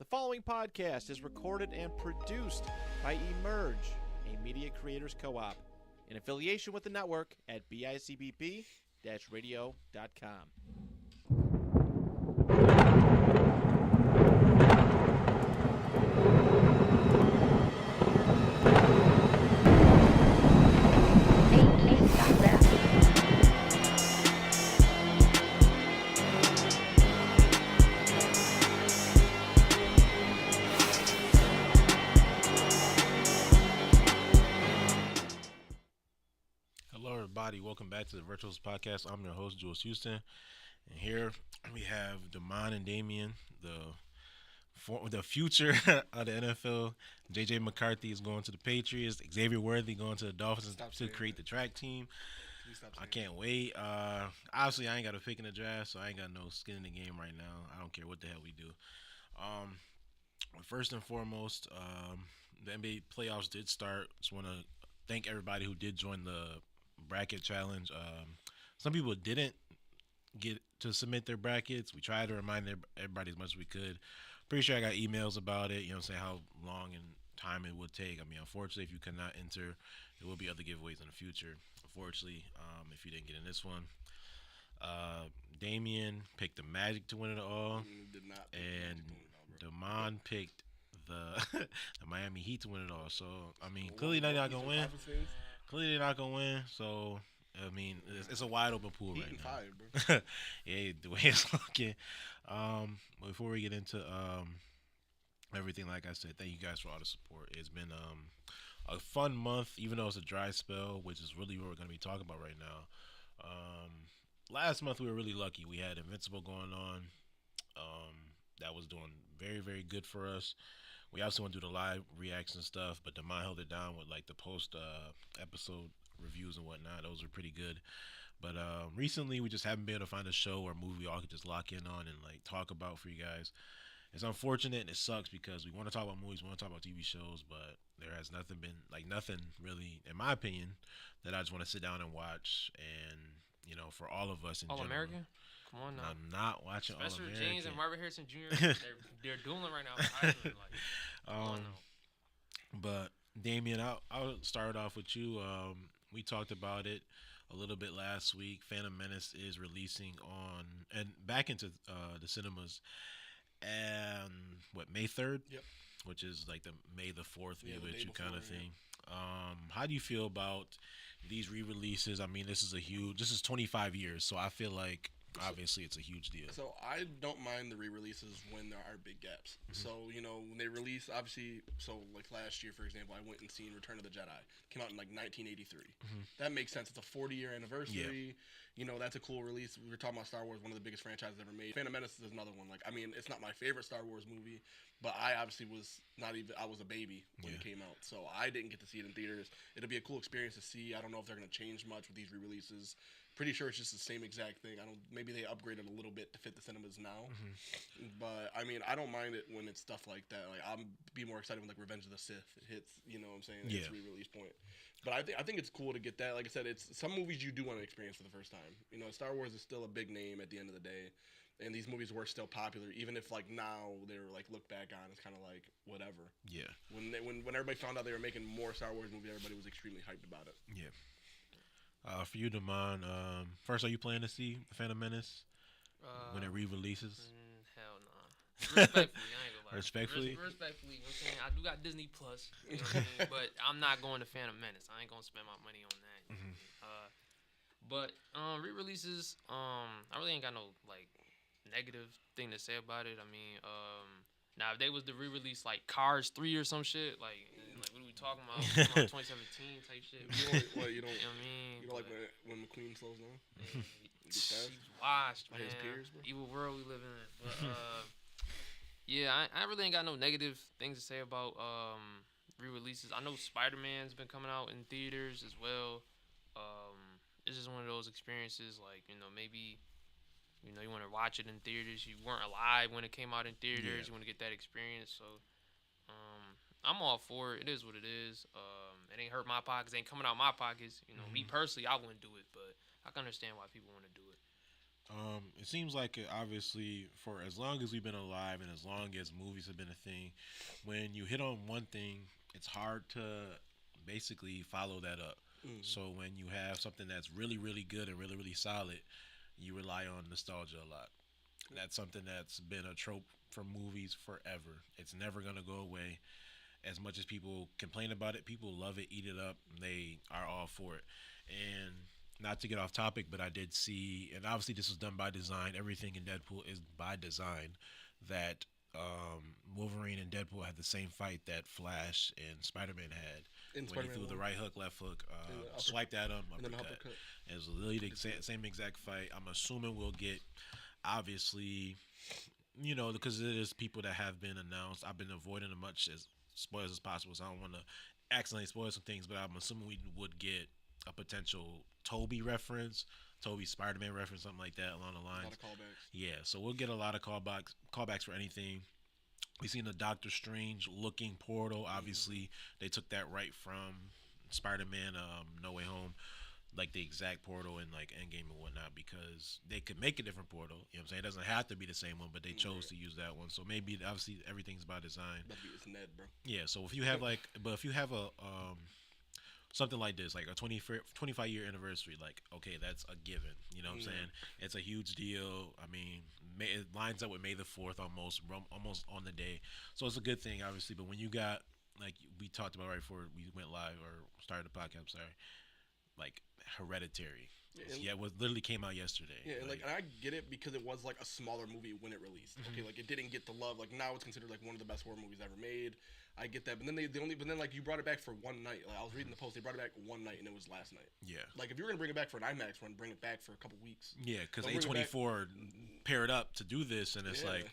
following podcast is recorded and produced by Emerge, a media creators co-op, in affiliation with the network at bicbp-radio.com. Welcome back to the Virtuosos podcast. I'm your host, Jules Houston, and here we have Damon and Damian, the future of the NFL. JJ McCarthy is going to the Patriots. Xavier Worthy going to the Dolphins to create the track team. I can't wait. Obviously, I ain't got a pick in the draft, so I ain't got no skin in the game right now. I don't care what the hell we do. First and foremost, the NBA playoffs did start. Just want to thank everybody who did join the bracket challenge. Some people didn't get to submit their brackets. We tried to remind everybody as much as we could. Pretty sure I got emails about it, saying how long and time it would take. I mean, unfortunately, if you cannot enter, there will be other giveaways in the future. Unfortunately, if you didn't get in this one. Damian picked the Magic to win it all. Did not. And Damon picked the Miami Heat to win it all. So, I mean, clearly they're not going to win. Clearly they're not going to win. So, I mean, it's a wide open pool right now. Fire, bro. Yeah, the way it's looking. Before we get into everything, like I said, thank you guys for all the support. It's been a fun month, even though it's a dry spell, which is really what we're going to be talking about right now. Last month we were really lucky. We had Invincible going on. That was doing very, very good for us. We also want to do the live reaction stuff, but Damon held it down with like the post episode reviews and whatnot. Those are pretty good. But recently we just haven't been able to find a show or movie we all could just lock in on and like talk about for you guys. It's unfortunate and it sucks because we want to talk about movies, we want to talk about TV shows, but there has nothing really, in my opinion, that I just want to sit down and watch. And for all of us in All general. American? Come on now. I'm not watching Spencer All American. James and Marvin Harrison Jr. they're dueling right now. Come on now. But Damian, I'll start off with you. We talked about it a little bit last week. Phantom Menace is releasing back into the cinemas, and May 3rd? Yep. Which is like the May the 4th Yeah, with you kind of thing. Yeah. How do you feel about these re-releases? I mean, this is 25 years, so I feel like obviously it's a huge deal. So I don't mind the re-releases when there are big gaps. Mm-hmm. So, when they release, obviously, like last year, for example, I went and seen Return of the Jedi. Came out in like 1983. Mm-hmm. That makes sense. It's a 40-year anniversary. Yeah. That's a cool release. We were talking about Star Wars, one of the biggest franchises ever made. Phantom Menace is another one. Like, I mean, it's not my favorite Star Wars movie, but I obviously I was a baby when it came out. So I didn't get to see it in theaters. It'll be a cool experience to see. I don't know if they're going to change much with these re-releases. Pretty sure it's just the same exact thing. Maybe they upgraded a little bit to fit the cinemas now. Mm-hmm. But I mean, I don't mind it when it's stuff like that. Like I'm be more excited when like Revenge of the Sith hits. You know what I'm saying? Yeah. It's re-release point. But I think it's cool to get that. Like I said, it's some movies you do want to experience for the first time. Star Wars is still a big name at the end of the day, and these movies were still popular, even if like now they're like looked back on. It's kind of like whatever. Yeah. When everybody found out they were making more Star Wars movies, everybody was extremely hyped about it. Yeah. For you, Damon, first, are you planning to see The Phantom Menace when it re-releases? Hell no. Respectfully, I ain't gonna lie. Respectfully? Respectfully, you know what I'm saying? I do got Disney Plus, you know what I mean? But I'm not going to Phantom Menace. I ain't gonna spend my money on that. Mm-hmm. But re-releases, I really ain't got no like negative thing to say about it. I mean, now if they was to re-release like Cars 3 or some shit, like what are we talking about? 2017 type shit. You don't know what I mean? You don't like when McQueen slows down? She's washed, man. His peers, bro. Evil world we live in. But yeah, I really ain't got no negative things to say about re-releases. I know Spider-Man's been coming out in theaters as well. It's just one of those experiences, like maybe you want to watch it in theaters. You weren't alive when it came out in theaters. You want to get that experience. So I'm all for it. It is what it is. It ain't hurt my pockets. It ain't coming out my pockets. Me personally, I wouldn't do it, but I can understand why people want to do it. It seems like obviously for as long as we've been alive and as long as movies have been a thing, when you hit on one thing, it's hard to basically follow that up. Mm-hmm. So when you have something that's really, really good and really, really solid, you rely on nostalgia a lot. That's something that's been a trope for movies forever. It's never gonna go away. As much as people complain about it, people love it, eat it up. They are all for it. And not to get off topic, but I did see, and obviously this was done by design. Everything in Deadpool is by design. That Wolverine and Deadpool had the same fight that Flash and Spider-Man had In when he Spider-Man threw the 1. right hook, left hook, And the swiped at him, and then the uppercut. uppercut. It was literally the same exact fight. I'm assuming we'll get, obviously, because it is people that have been announced. I've been avoiding as much as spoilers as possible, so I don't want to accidentally spoil some things. But I'm assuming we would get a potential Toby reference, Toby Spider-Man reference, something like that along the A lot lines. of callbacks. Yeah, so we'll get a lot of callbacks for anything. We seen the Doctor Strange looking portal. Obviously, they took that right from Spider-Man No Way Home, like the exact portal in like Endgame and whatnot, because they could make a different portal. You know what I'm saying? It doesn't have to be the same one, but they chose to use that one. So maybe obviously everything's by design. That'd be it's Ned, bro. Yeah. So if you have if you have a something like this, like a 25-year anniversary, like, okay, that's a given. You know what I'm saying? It's a huge deal. I mean, it lines up with May the 4th almost on the day. So it's a good thing, obviously. But when you got, like we talked about right before we went live or started the podcast, I'm sorry, like Hereditary. Yeah, what literally came out yesterday. Yeah, and I get it because it was like a smaller movie when it released. Okay, like it didn't get the love. Like now it's considered like one of the best horror movies ever made. I get that, but then like you brought it back for one night. Like I was reading the post, they brought it back one night, and it was last night. Yeah. Like if you're gonna bring it back for an IMAX run, bring it back for a couple weeks. Yeah, because Don't bring it A24 paired up to do this, and it's Yeah. like,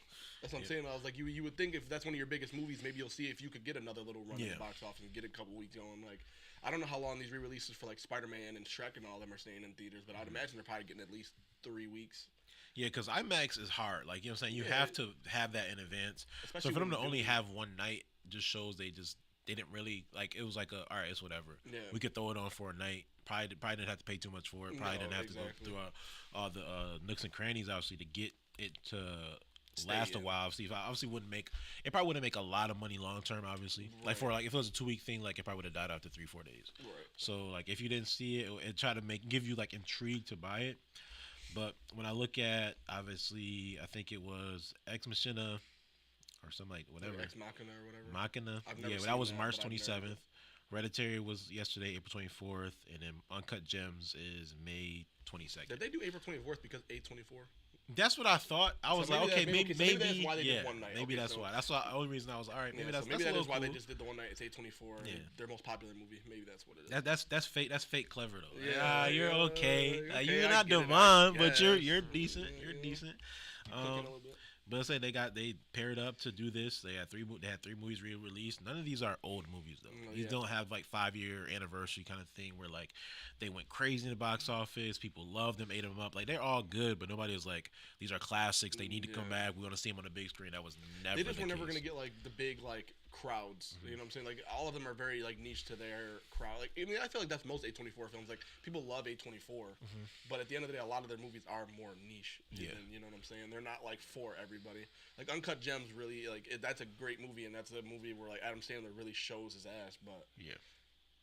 That's what I'm saying. I was like, you would think if that's one of your biggest movies, maybe you'll see if you could get another little run in the box office and get a couple weeks going. Like, I don't know how long these re-releases for like Spider-Man and Shrek and all them are staying in theaters, but I'd imagine they're probably getting at least 3 weeks. yeah, because IMAX is hard. Like, you know what I'm saying? You Yeah. have to have that in advance. Especially So for them when to you're only doing- have one night just shows they didn't really, like, it was like all right, it's whatever. Yeah. We could throw it on for a night. Probably didn't have to pay too much for it. Probably No, didn't have exactly. to go through all the nooks and crannies, obviously, to get it to Stay last a in. while. See, obviously it probably wouldn't make a lot of money long term, obviously. Like for like if it was a 2 week thing, like it probably would have died after 3-4 days. Right. So like if you didn't see it, it try to give you like intrigue to buy it. But when I look at, obviously, I think it was Ex Machina or something like whatever. Ex Machina or whatever. Machina. I've never Yeah, seen that was that, March but I've never- 27th. Hereditary was yesterday, April 24th, and then Uncut Gems is May 22nd. Did they do April 24th because A24? That's what I thought. I was maybe like, okay, that- maybe, so maybe that's why they did yeah, one night. maybe Okay, that's so- why. That's the only reason I was all right. Maybe Yeah, that's so maybe that's a that is little why cool. they just did the one night. It's A24. Yeah. Their most popular movie. Maybe that's what it is. That's fake. That's fake clever though. Yeah, You're yeah, okay. okay, You're I not get it, I Devon, but you're guess. decent. You're decent. Cooking a little bit. But I say they paired up to do this. They had three movies re-released. None of these are old movies though. No, These yeah. don't have like 5-year anniversary kind of thing where like they went crazy in the box office. People loved them, ate them up. Like they're all good, but nobody was like these are classics. They need to come Yeah. back. We want to see them on the big screen. That was never. They just the were never case. gonna get like the big like crowds. Mm-hmm. You know what I'm saying? Like all of them are very like niche to their crowd. Like I mean, I feel like that's most A24 films. Like people love A24, but at the end of the day, a lot of their movies are more niche. Mm-hmm. Yeah. Than, you know what I'm saying? They're not like for everybody. Like Uncut Gems, really like that's a great movie, and that's a movie where like Adam Sandler really shows his ass. But Yeah.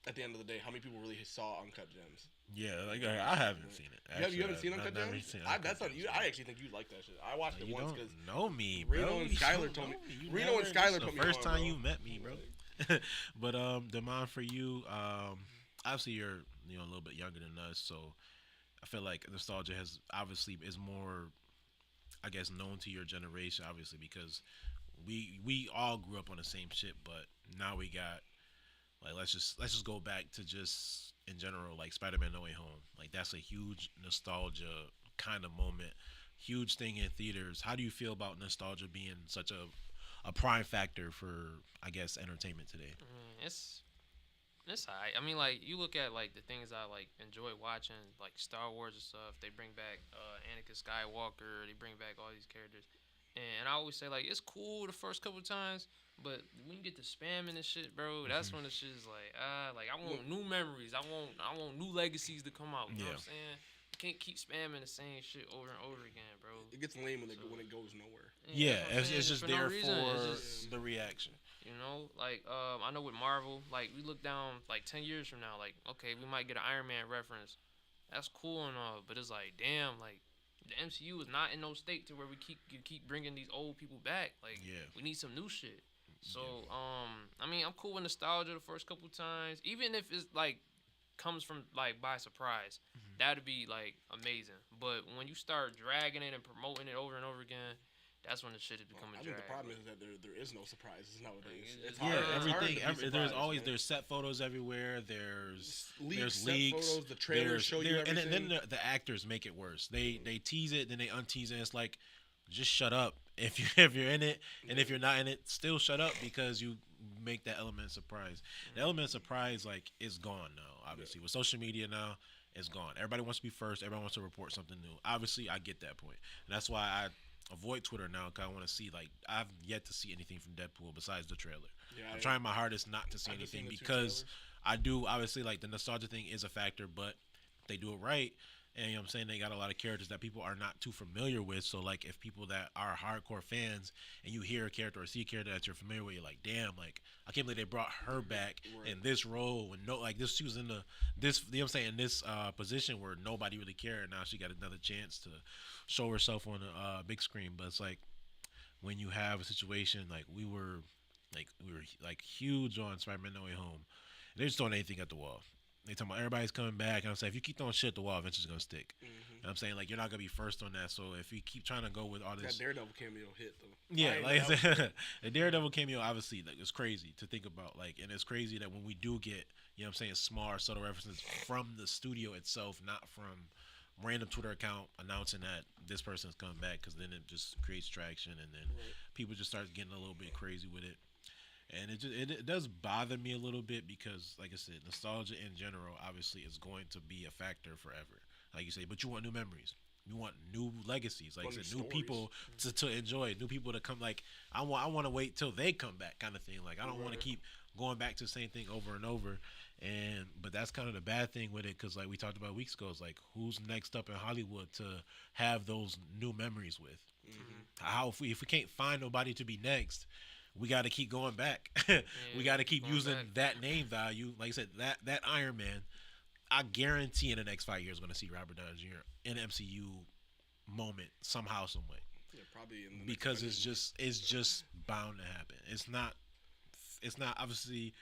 at the end of the day, how many people really saw Uncut Gems? Yeah, like I haven't seen it. You haven't seen I've Uncut never Gems? seen That's Uncut not Gems, you. no. I actually think you like that shit. I watched it You once don't because know me, bro. Reno and You Skylar don't told me- know You Reno and never- Skylar this is put me the first on, time bro. you met me, bro. But Damon, for you, obviously you're a little bit younger than us, so I feel like nostalgia is more, I guess, known to your generation, obviously, because we all grew up on the same shit, but now we got like let's just go back to just in general like Spider-Man No Way Home. Like that's a huge nostalgia kind of moment, huge thing in theaters. How do you feel about nostalgia being such a prime factor for, I guess, entertainment today? It's alright. I mean, like you look at like the things I like enjoy watching, like Star Wars and stuff. They bring back Anakin Skywalker. They bring back all these characters, and I always say like it's cool the first couple times, but when you get to spamming and shit, bro, that's when the shit is like I want new memories. I want new legacies to come out. You know what I'm saying? can't keep spamming the same shit over and over again, bro. It gets lame when it goes nowhere. Yeah, that's what I'm saying. it's just For no there reason. for It's just, the reaction. you know, like I know with Marvel, like we look down like 10 years from now, like okay, we might get an Iron Man reference. That's cool and all, but it's like damn, like the MCU is not in no state to where you keep bringing these old people back. Like we need some new shit. So I mean, I'm cool with nostalgia the first couple times, even if it's like comes from like by surprise. That'd be like amazing. But when you start dragging it and promoting it over and over again, that's when the shit is becoming. I think the problem is that there is no surprises nowadays. It's Yeah, hard, everything. It's hard to be There's surprised, always man. there's set photos everywhere. There's leaks, leaks. photos, the trailers show you everything. And then the actors make it worse. They tease it, then they untease it. It's like, just shut up if you're in it, and if you're not in it, still shut up because you make that element of surprise. The element of surprise like is gone now. Obviously, with social media now, it's gone. Everybody wants to be first. Everybody wants to report something new. Obviously, I get that point, and that's why I avoid Twitter now because I want to see like I've yet to see anything from Deadpool besides the trailer. I'm trying my hardest not to see anything because I do obviously like the nostalgia thing is a factor, but they do it right. And you know what I'm saying, they got a lot of characters that people are not too familiar with. So like if people that are hardcore fans and you hear a character or see a character that you're familiar with, you're like, damn, like I can't believe they brought her back in this role and she was in this you know what I'm saying, this position where nobody really cared. Now she got another chance to show herself on a big screen. But it's like when you have a situation like we were huge on Spider-Man No Way Home, they're just throwing anything at the wall. They talking about everybody's coming back, and I'm saying if you keep throwing shit at the wall, eventually it's gonna stick. You know what I'm saying, like you're not gonna be first on that. So if you keep trying to go with all this, that Daredevil cameo hit though. Yeah, like I said, the Daredevil cameo obviously like it's crazy to think about. Like, and it's crazy that when we do get, you know what I'm saying, small or subtle references from the studio itself, not from random Twitter account announcing that this person's coming back, because then it just creates traction, and then people just start getting a little bit crazy with it. And it does bother me a little bit because, like I said, nostalgia in general obviously is going to be a factor forever, like you say. But you want new memories, you want new legacies, like I said, new people to enjoy, new people to come. Like I want to wait till they come back, kind of thing. Like I don't want to keep going back to the same thing over and over. But that's kind of the bad thing with it, because like we talked about weeks ago, it's like who's next up in Hollywood to have those new memories with? How if we can't find nobody to be next, we got to keep going back. We got to keep using that name value. Like I said, that Iron Man, I guarantee in the next 5 years we're going to see Robert Downey Jr. in an MCU moment somehow, some way. Yeah, probably because it's just bound to happen. It's not obviously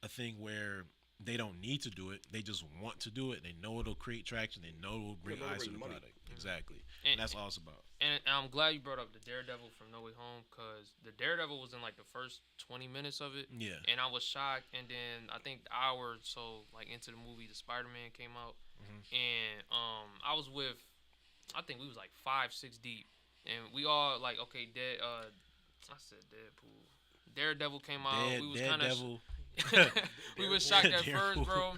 a thing where they don't need to do it. They just want to do it. They know it'll create traction. They know it'll bring eyes to the product. Exactly. And that's all it's about. And I'm glad you brought up the Daredevil from No Way Home, because the Daredevil was in like the first 20 minutes of it. Yeah. And I was shocked. And then I think the hour or so like into the movie, the Spider-Man came out. And I was with, I think we was like 5-6 deep. And we all like, okay, I said Deadpool. Daredevil came out. We was kind of we was shocked at first, bro.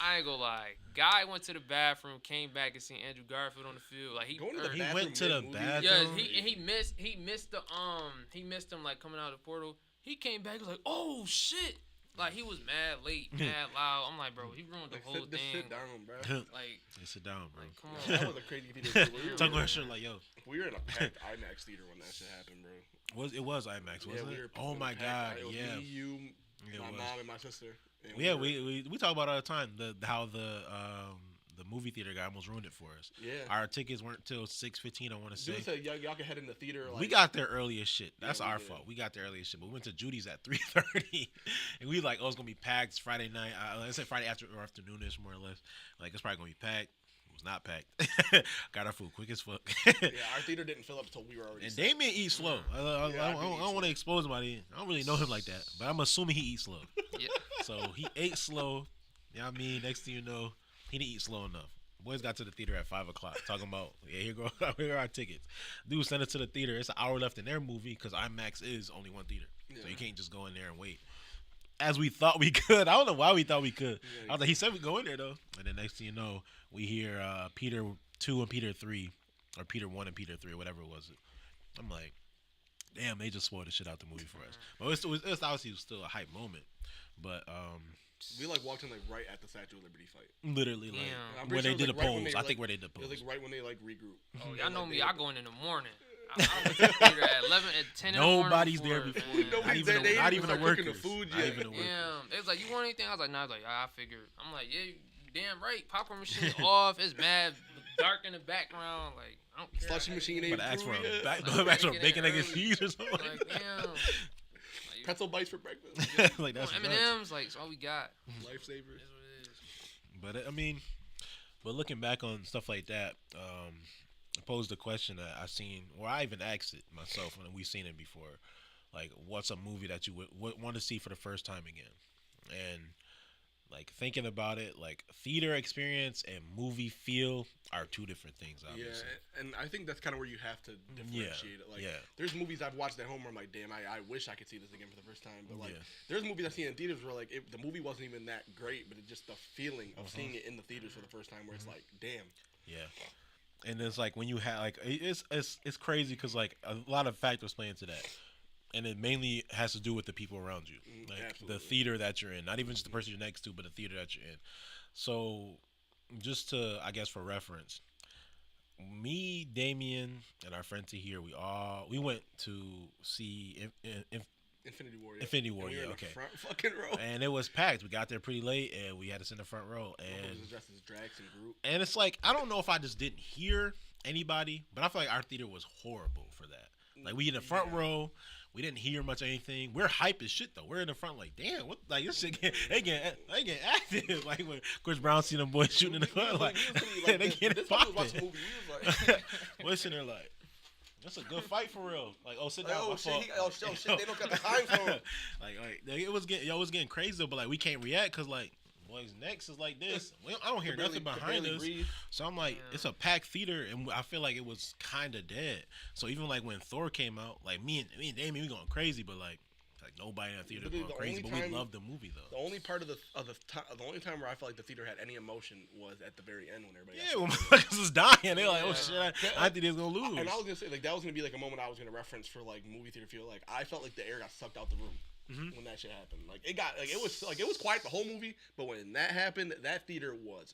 I ain't gonna lie. Guy went to the bathroom, came back and seen Andrew Garfield on the field. Like he went to the bathroom. Yeah, he missed him like coming out of the portal. He came back, he was like, oh shit. Like he was mad late, mad loud. I'm like, bro, he ruined the whole thing. Sit down, bro. Like sit down, bro. Like, come on. That was a crazy theater. Talking about shit like, yo. We were in a packed IMAX theater when that shit happened, bro. It was IMAX, wasn't it? Oh my god, yeah. Me, you, my mom, and my sister. And yeah, we talk about it all the time. How the movie theater guy almost ruined it for us. Yeah, our tickets weren't till 6:15. I want to say. Dude said y'all can head in the theater. Like, we got there early as shit. That's our fault. We got there early as shit. But we went to Judy's at 3:30, and we like, oh, it's gonna be packed. It's Friday night. I said Friday afternoonish, more or less. Like it's probably gonna be packed. It was not packed. Got our food quick as fuck. Yeah, our theater didn't fill up until we were already. And Damien eats slow. I don't want to expose somebody. I don't really know him like that, but I'm assuming he eats slow. Yeah. So he ate slow. You know what I mean? Next thing you know, he didn't eat slow enough. Boys got to the theater at 5 o'clock talking about, yeah, here are our tickets. Dude sent it to the theater. It's an hour left in their movie because IMAX is only one theater. Yeah. So you can't just go in there and wait. As we thought we could. I don't know why we thought we could. Yeah, I was like, he said we go in there, though. And then next thing you know, we hear Peter 2 and Peter 3, or Peter 1 and Peter 3, or whatever it was. I'm like, damn, they just spoiled the shit out the movie for us. But it's obviously still a hype moment. But we like walked in like right at the Statue of Liberty fight. literally like I'm where pretty they sure did it the was, like, right when polls. they, I think like- where they did the It was polls. like right when they like regroup. Oh, And, y'all know like, me. they- I go in the morning. I went to the theater at 11, at 10 in the morning. Nobody's there before, before. man. Nobody's Not even there. the- not They even ain't the cooking the workers. food Not yet. even the workers. Damn. It was like, you want anything? I was like, nah. I was like, I figured. I'm like, yeah, you damn right. Popcorn machine's off. It's mad dark in the background. Like, I don't care. Slushy machine ain't But ask for brewed yet. bacon, egg, and early. cheese or something. Like, damn. Like, Pretzel bites for breakfast. Like that's nuts. M&M's, like, it's all we got. Lifesavers. That's what it is. But I mean, but looking back on stuff like that, I posed the question that I seen, or I even asked it myself when we seen it before, like, what's a movie that you would want to see for the first time again? And like thinking about it, like theater experience and movie feel are two different things, obviously. Yeah, and I think that's kind of where you have to differentiate it. Like, there's movies I've watched at home where I'm like, damn, I wish I could see this again for the first time. But like, there's movies I've seen in theaters where like the movie wasn't even that great, but it's just the feeling of seeing it in the theaters for the first time, where it's like, damn. Yeah. And it's like when you have like it's crazy because like a lot of factors play into that, and it mainly has to do with the people around you, like the theater that you're in, not even just the person you're next to, but the theater that you're in. So, just to, I guess, for reference, me, Damien, and our friend T here, we went to see Infinity War. Infinity War, and we were in okay. the front fucking row. and it was packed. We got there pretty late, and we had to sit in the front row. And was dressed as Drax and Groot. And it's like, I don't know if I just didn't hear anybody, but I feel like our theater was horrible for that. Like, we in the front row, we didn't hear much of anything. We're hype as shit though. We're in the front like, damn, what? Like this shit, they get active. Like when Chris Brown see them boys shooting in the front, like they get it popping. We're sitting there like, that's a good fight for real. Like, oh, sit down. Oh shit, they don't got the time for him. like it was getting crazy though, but like we can't react because like boys next is like this. I don't hear nothing behind us. Breathe. So I'm like, it's a packed theater, and I feel like it was kind of dead. So even like when Thor came out, like me and Damien, we going crazy, but like nobody in the theater going crazy. But we loved the movie though. The only part of the only time where I felt like the theater had any emotion was at the very end when everybody. Yeah, when motherfuckers was dying, they're like, oh shit, I think they was gonna lose. And I was gonna say like that was gonna be like a moment I was gonna reference for like movie theater feel. Like I felt like the air got sucked out the room. When that shit happened, like it was quiet the whole movie, but when that happened, that theater was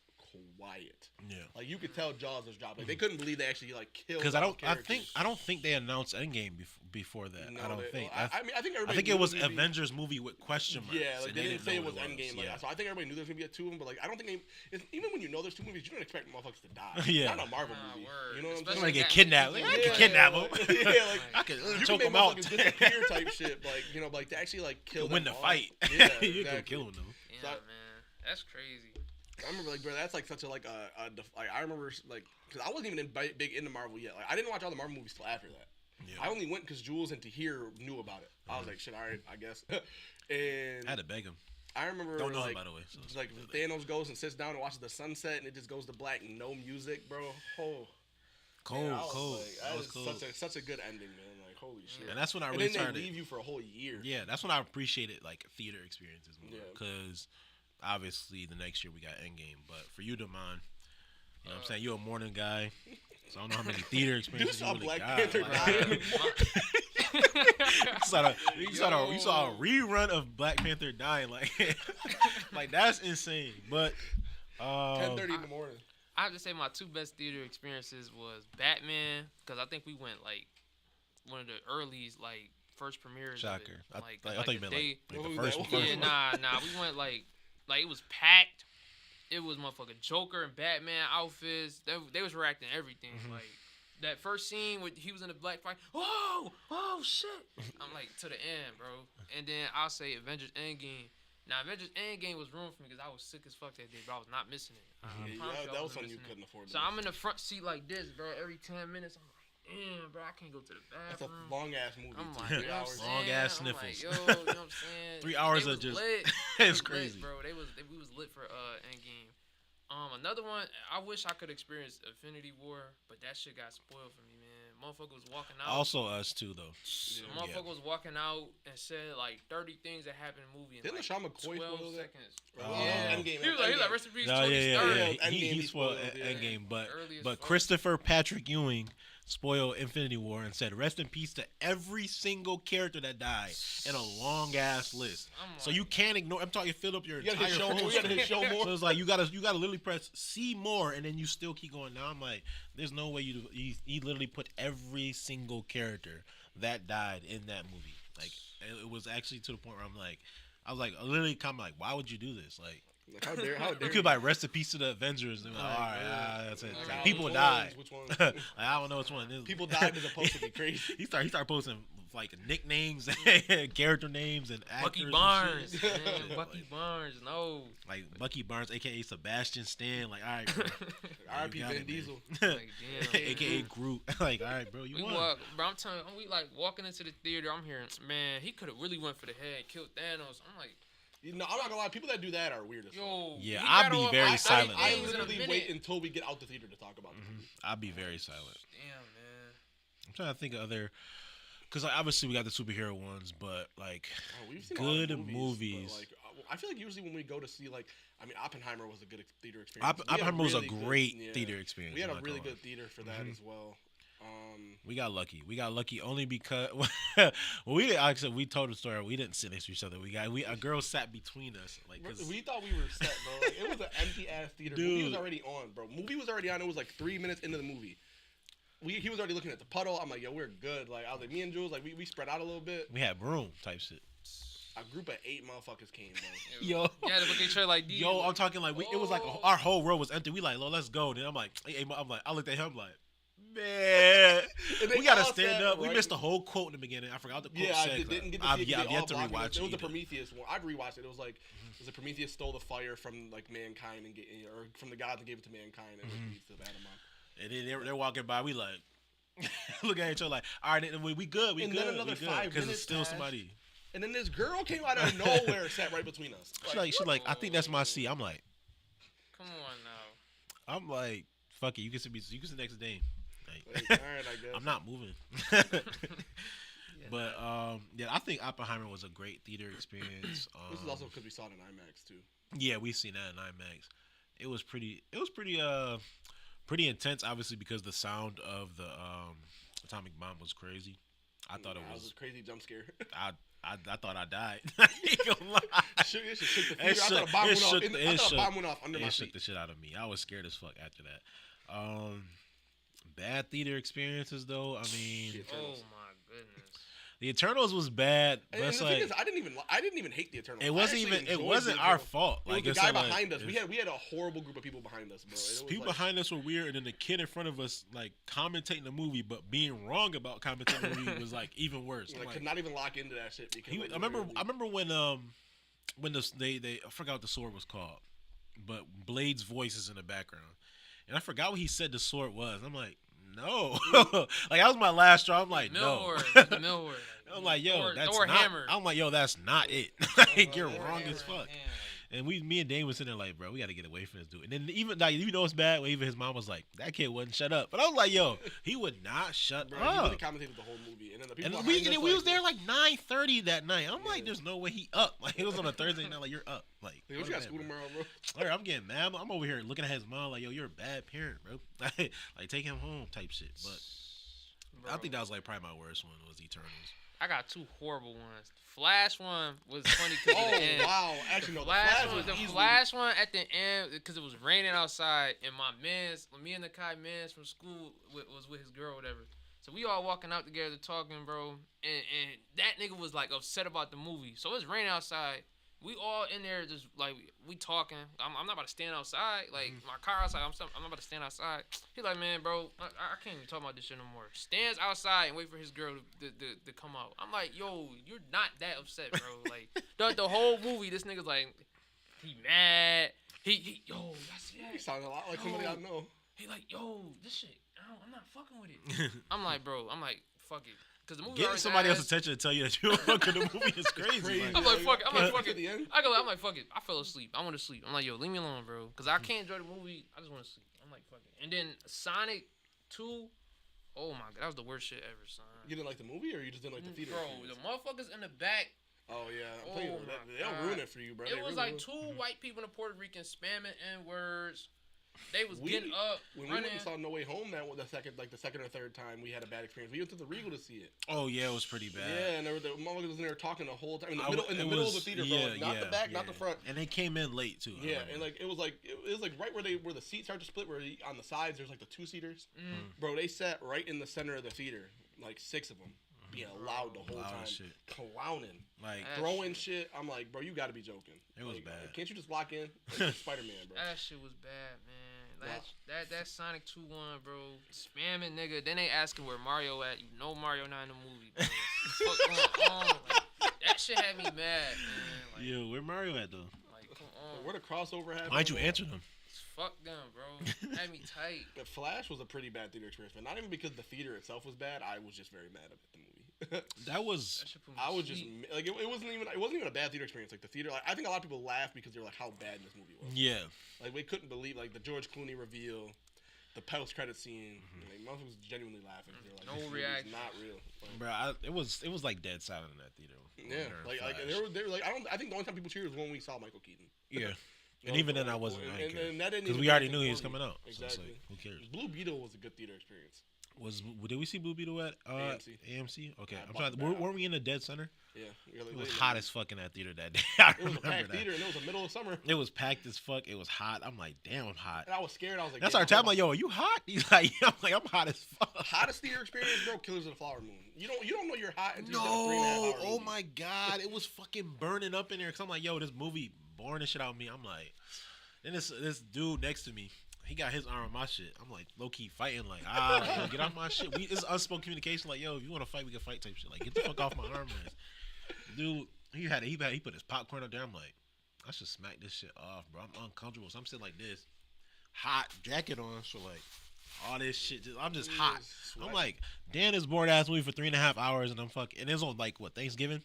quiet. Yeah, like you could tell Jaws was dropped. Like they couldn't believe they actually like killed. Because I don't think they announced Endgame before that. No, I don't think. I think everybody. I think knew it was gonna be, Avengers movie with question marks. Yeah, like they didn't say it was know Endgame. Like, yeah. so I think everybody knew there was gonna be a two of them, but like I don't think even when you know there's two movies, you don't expect motherfuckers to die. Yeah. Not a Marvel movie. Word. You know what I'm Somebody saying? get kidnapped. Like, I can kidnap him. Yeah, like I could you choke can him make out. motherfuckers disappear type shit. Like like to actually like kill win them the all. fight. Yeah, You exactly. can kill him though. Yeah, man. That's crazy. I remember like bro, that's like such a like I remember like because I wasn't even big into Marvel yet. Like I didn't watch all the Marvel movies till after that. Yeah. I only went because Jules and Tahir knew about it. I was like, shit, all right, I guess. And I had to beg him. I remember Don't know like, him, by the way. So it's like Thanos goes and sits down and watches the sunset and it just goes to black, no music, bro. Oh, cold. That was is cold. such a good ending, man. Like holy shit. And that's when I and really then started. they leave you for a whole year. Yeah, that's when I appreciated like theater experiences more. Yeah. Because obviously the next year we got Endgame, but for you, Damon, you know what I'm saying? You're a morning guy, so I don't know how many theater experiences you saw really Black got. Panther Like, dying. you saw a rerun of Black Panther dying, like that's insane. But 10:30 in the morning. I have to say my two best theater experiences was Batman, because I think we went like one of the earlies, like first premieres. Shocker. Of it. I thought you meant like the first one. Yeah, nah. We went like it was packed. It was motherfucking Joker and Batman outfits. They was reacting to everything. Like that first scene where he was in the black fight. Oh shit! I'm like to the end, bro. And then I'll say Avengers Endgame. Now Avengers Endgame was ruined for me because I was sick as fuck that day, but I was not missing it. That was something you couldn't afford. So I'm in the front seat like this, bro. Every 10 minutes, I'm like, damn, bro, I can't go to the That's a bathroom. long ass movie. I'm too. like, 3 you know what hours. I'm Long saying? ass I'm sniffles. like, yo, you know what I'm saying? 3 hours They of was just- lit. it's They was crazy. lit, bro. We was lit for Endgame. Another one, I wish I could experience Infinity War, but that shit got spoiled for me, man. Motherfucker was walking out. Also us too, though. Motherfucker was walking out and said like 30 things that happened in the movie in Didn't like LaShawn McCoy 12 spoil that? seconds. Yeah, Endgame. He was like, rest in peace, No, Tony yeah. Stark. Yeah. He Endgame spoiled spoiled, yeah. Endgame, Early as but fuck. Christopher Patrick Ewing spoil Infinity War and said rest in peace to every single character that died in a long ass list. So you can't ignore. I'm talking, fill up your entire show more. You gotta hit show more. So it's like you gotta literally press see more, and then you still keep going. Now I'm like, there's no way he literally put every single character that died in that movie. Like it was actually to the point where I was like literally kind of like, why would you do this? Like how dare you could like rest in peace to the Avengers. And like, all right, that's it. Like, people which died. Which ones? Like, I don't know which one. People died as opposed to be crazy. He started posting like nicknames, character names, and actors. Bucky Barnes, and shit. man. Bucky Barnes, no. Like Bucky Barnes, aka Sebastian Stan. Like, all right, bro. R.I.P. Vin Diesel. Like, damn, aka Groot. Like, all right, bro, you won. Bro, I'm telling you, we like walking into the theater. I'm hearing, man, he could have really went for the head and killed Thanos. I'm like, No, I'm not gonna lie. People that do that are weird as fuck. yo, Yeah, he I'll got be all very my silent. I things in a literally minute. wait until we get out the theater to talk about it. I'll be very silent. Damn, man. I'm trying to think of other, because like, obviously we got the superhero ones, but like We've seen a lot of good movies. but, like, I feel like usually when we go to see like, I mean, Oppenheimer was a good theater experience. Oppenheimer was a really great good, theater experience. We had I'm a not really gonna good theater for that as well. We got lucky. We got lucky only because well, we didn't. Like I said, we told the story. We didn't sit next to each other. A girl sat between us. Like, cause we thought we were set, bro. Like, it was an empty ass theater. Dude. Movie was already on, bro. Movie was already on. It was like 3 minutes into the movie. He was already looking at the puddle. I'm like, yo, we're good. Like, I was like, me and Jules, like, we spread out a little bit. we had room type shit. A group of 8 motherfuckers came, bro. Yo, Yeah, look at each other like, yo, I'm talking like it was like our whole row was empty. We like, let's go. Then I'm like, I looked at him like, man, we gotta stand up. We missed the whole quote in the beginning. I forgot the quote said. I didn't get to see it. I've yet to rewatch it. It was the either. Prometheus one. I've rewatched it. It was like, was it Prometheus stole the fire from like mankind or from the gods and gave it to mankind and released the Adam. And then they're walking by. We like look at each other like, all right, we good. We And good. then another 5 because it's minutes still passed. somebody. And then this girl came out of nowhere, sat right between us. She like, I think that's my seat. I'm like, come on now. I'm like, fuck it. You can sit next to Dame. Like, all right, I guess. I'm not moving. But yeah, I think Oppenheimer was a great theater experience. This is also because we saw it in IMAX too. Yeah, we seen that in IMAX. It was pretty intense, obviously, because the sound of the atomic bomb was crazy. I thought it was a crazy jump scare. I thought I died. I ain't gonna lie. It shook the theater. I thought a bomb went off. I thought a bomb went off under my shook feet. the shit out of me. I was scared as fuck after that. Bad theater experiences though. I mean, Oh my goodness. the Eternals was bad, but And it's the like thing is, I didn't even hate the Eternals. it wasn't our fault. It was Like the it's guy like, behind us. We had a horrible group of people behind us, bro. It was people like, behind us were weird, and then the kid in front of us like commentating the movie, but being wrong about commentating the movie was like even worse. like, Like, could not even lock into that shit because like, I remember when they I forgot what the sword was called, but Blade's voice is in the background, and I forgot what he said the sword was. I'm like, no, like that was my last straw. I'm like, no. Millward. I'm like, yo, that's Thor not. hammer. I'm like, yo, that's not it. Like, you're wrong as fuck. Hammer. And me and Dane was sitting there like, bro, we got to get away from this dude. And then even like, you know, it's bad. When even his mom was like, that kid wouldn't shut up. But I was like, yo, he would not shut bro, he up. really commentated the whole movie, and then the people And behind us, we was there like 9:30 that night. I'm like, Yeah. there's no way he up. Like it was on a Thursday night. Like you're up. Like Like, what you got school tomorrow, bro? All right, I'm getting mad. I'm over here looking at his mom like, yo, you're a bad parent, bro. Like take him home type shit. But Bro, I think that was like probably my worst one was Eternals. I got 2 horrible ones. Flash one was funny because Oh at the end. wow! Actually, no. The Flash one at the end because it was raining outside and me and the Kai mans from school was with his girl or whatever. So we all walking out together talking, bro, and that nigga was like upset about the movie. So it's raining outside. We all in there just like we talking. I'm not about to stand outside. Like my car outside. I'm not about to stand outside. He's like, man, bro, I can't even talk about this shit no more. Stands outside and wait for his girl to come out. I'm like, yo, you're not that upset, bro. Like the whole movie, this nigga's like, he mad. Yo, that's He it. sounded a lot like somebody I know. He like, yo, this shit, I'm not fucking with it. I'm like, fuck it. Cause the movie Getting somebody else's attention to tell you that you don't fuck with the movie is crazy. Like, I'm like, fuck it. I'm like, fuck At the it. end? I'm like, fuck it. I fell asleep. I want to sleep. I'm like, yo, leave me alone, bro. Cause I can't enjoy the movie. I just want to sleep. I'm like, fuck it. And then Sonic 2. Oh my god, that was the worst shit ever, son. You didn't like the movie, or you just didn't like the theater? Bro, the motherfuckers in the back. Oh yeah, Oh, they'll my ruin God. it for you, bro. It They was really like will. 2 white people in Puerto Rican spamming N-words. They was getting up, when we running. went and saw No Way Home that the second or third time we had a bad experience. We went to the Regal to see it. Oh yeah, it was pretty bad. Yeah, and the motherfuckers was in there talking the whole time in the middle of the theater, bro. Like, not the back, not the front. And they came in late too. Yeah, and like it was like right where the seats start to split, where on the sides there's like the two seaters. Bro, they sat right in the center of the theater, like 6 of them. Being loud the whole time, clowning, like throwing shit. I'm like, bro, you got to be joking. It was bad. Can't you just lock in? Like Spider-Man, bro. That shit was bad, man. That Sonic 2-1, bro. Spamming, nigga. Then they asking where Mario at. You know Mario not in the movie, bro. What's going on? Like, that shit had me mad, man. Like, yo, where Mario at though? Like, come on. Where the crossover happened? Why'd you answer them? Fuck them, bro. Had me tight. The Flash was a pretty bad theater experience, but not even because the theater itself was bad. I was just very mad at the movie. That was. I was just like it wasn't even a bad theater experience. Like the theater, like I think a lot of people laughed because they're like how bad this movie was. Yeah. Like we couldn't believe like the George Clooney reveal, the post credit scene. Like most was genuinely laughing. They're like, no reaction. Not real. Like, bro, it was like dead silent in that theater. Yeah. Like they were like I think the only time people cheered was when we saw Michael Keaton. Yeah. And even then, I wasn't. Because we even already knew he was coming out. Exactly. So it's like, who cares? Blue Beetle was a good theater experience. Did we see Blue Beetle at AMC? Okay, I'm sorry. Weren't we in the dead center? Yeah, it was hot as fuck in that theater that day. It was a packed theater, and it was the middle of summer. It was packed as fuck. It was hot. I'm like, damn, I'm hot. And I was scared. I was like, that's our time. I'm like, yo, are you hot? He's like, yeah. I'm like, I'm hot as fuck. Hottest theater experience, bro. Killers of the Flower Moon. You don't know you're hot until no. you get a 3.5 hour Oh movie. my god, it was fucking burning up in there. Cause I'm like, yo, this movie boring the shit out of me. I'm like, then this dude next to me. He got his arm on my shit. I'm like low key fighting, like yo, get off my shit. It's unspoken communication, like yo, if you want to fight, we can fight type shit. Like get the fuck off my arm, man. Dude, he put his popcorn up there. I'm like, I should smack this shit off, bro. I'm uncomfortable, so I'm sitting like this, hot jacket on, so like all this shit. I'm just hot. Sweat. I'm like, damn, this bored ass movie for 3.5 hours, and I'm fucking. And it was on like what Thanksgiving.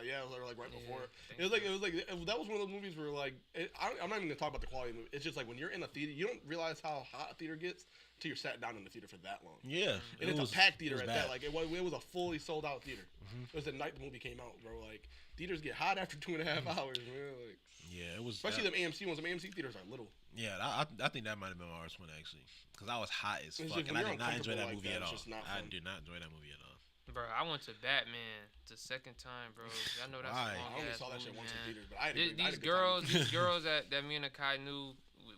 Yeah, it was like right before. It was like that was one of those movies where like I'm not even gonna talk about the quality of the movie. It's just like when you're in a theater, you don't realize how hot a theater gets until you're sat down in the theater for that long. Yeah, and it's a packed theater at bad. that. Like it was a fully sold out theater. It was the night the movie came out, bro. Like theaters get hot after 2.5 hours, man. Like yeah, it was. Especially them AMC ones. Them AMC theaters are little. Yeah, I think that might have been my worst one actually, because I was hot as fuck and I did not enjoy that movie at all. I did not enjoy that movie at all. Bro, I went to Batman the second time, bro. I know that's a long I only saw that shit once in theaters, but I had these girls that me and Akai knew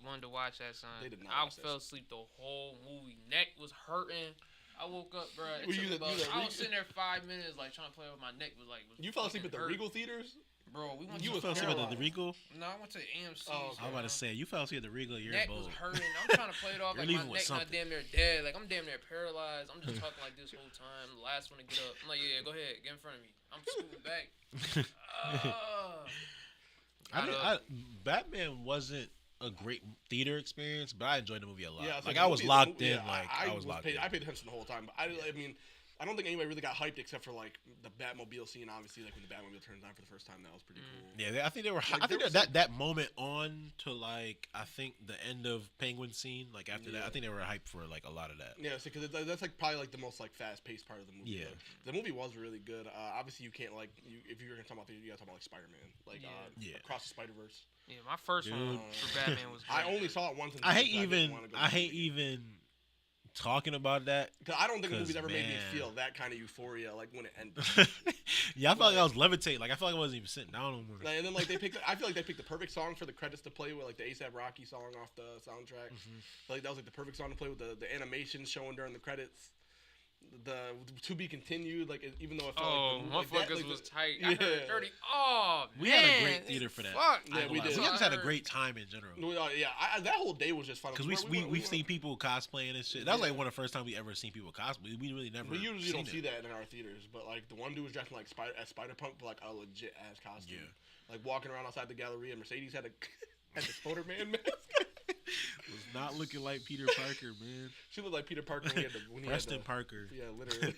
wanted to watch that son. They did not. I fell asleep the whole movie. Neck was hurting. I woke up, bro. I was sitting there 5 minutes, like trying to play with my neck. You fell asleep at the Regal theaters? Bro, we went you fell asleep at the Regal? No, I went to the AMC. Oh, I was about to say, you fell asleep at the Regal, you're neck bold. was hurting. I'm trying to play it off like my neck not damn near dead. Like, I'm damn near paralyzed. I'm just talking like this whole time. The last one to get up. I'm like, yeah, go ahead. Get in front of me. I'm scooting back. Batman wasn't a great theater experience, but I enjoyed the movie a lot. Yeah, like I was locked in. Like I was locked in. I paid attention the whole time. But I mean, I don't think anybody really got hyped except for like the Batmobile scene. Obviously, like when the Batmobile turns on for the first time, that was pretty cool. Yeah, I think they were. Like, I think that moment on to like I think the end of Penguin scene. Like after that, I think they were hyped for like a lot of that. Yeah, because that's like probably like the most like fast paced part of the movie. Yeah, like, the movie was really good. Obviously, you can't like if you're gonna talk about theater, you gotta talk about like Spider-Man, like Across the Spider-Verse. Yeah, my first one for Batman was. I only saw it once. I hate even talking about that, because I don't think the movie's ever made me feel that kind of euphoria like when it ended. Yeah, I felt like I was levitating. Like I felt like I wasn't even sitting down no more. Like, and then like I feel like they picked the perfect song for the credits to play with, like the A$AP Rocky song off the soundtrack. Like that was like the perfect song to play with the animation showing during the credits. The to be continued, like even though it felt like motherfuckers was tight. I heard 30. Oh man, we had a great theater for that. Fuck. Yeah, we did. We just had a great time in general. Yeah, that whole day was just fun. Because we've seen people cosplaying and shit. That was like one of the first times we ever seen people cosplay. We really never. We usually don't see that in our theaters, but like the one dude was dressed like Spider-Punk, but like a legit ass costume. Yeah. Like walking around outside the Galleria. Mercedes had the Spider-Man mask. Was not looking like Peter Parker, man. She looked like Peter Parker when he Preston Parker. Yeah, literally.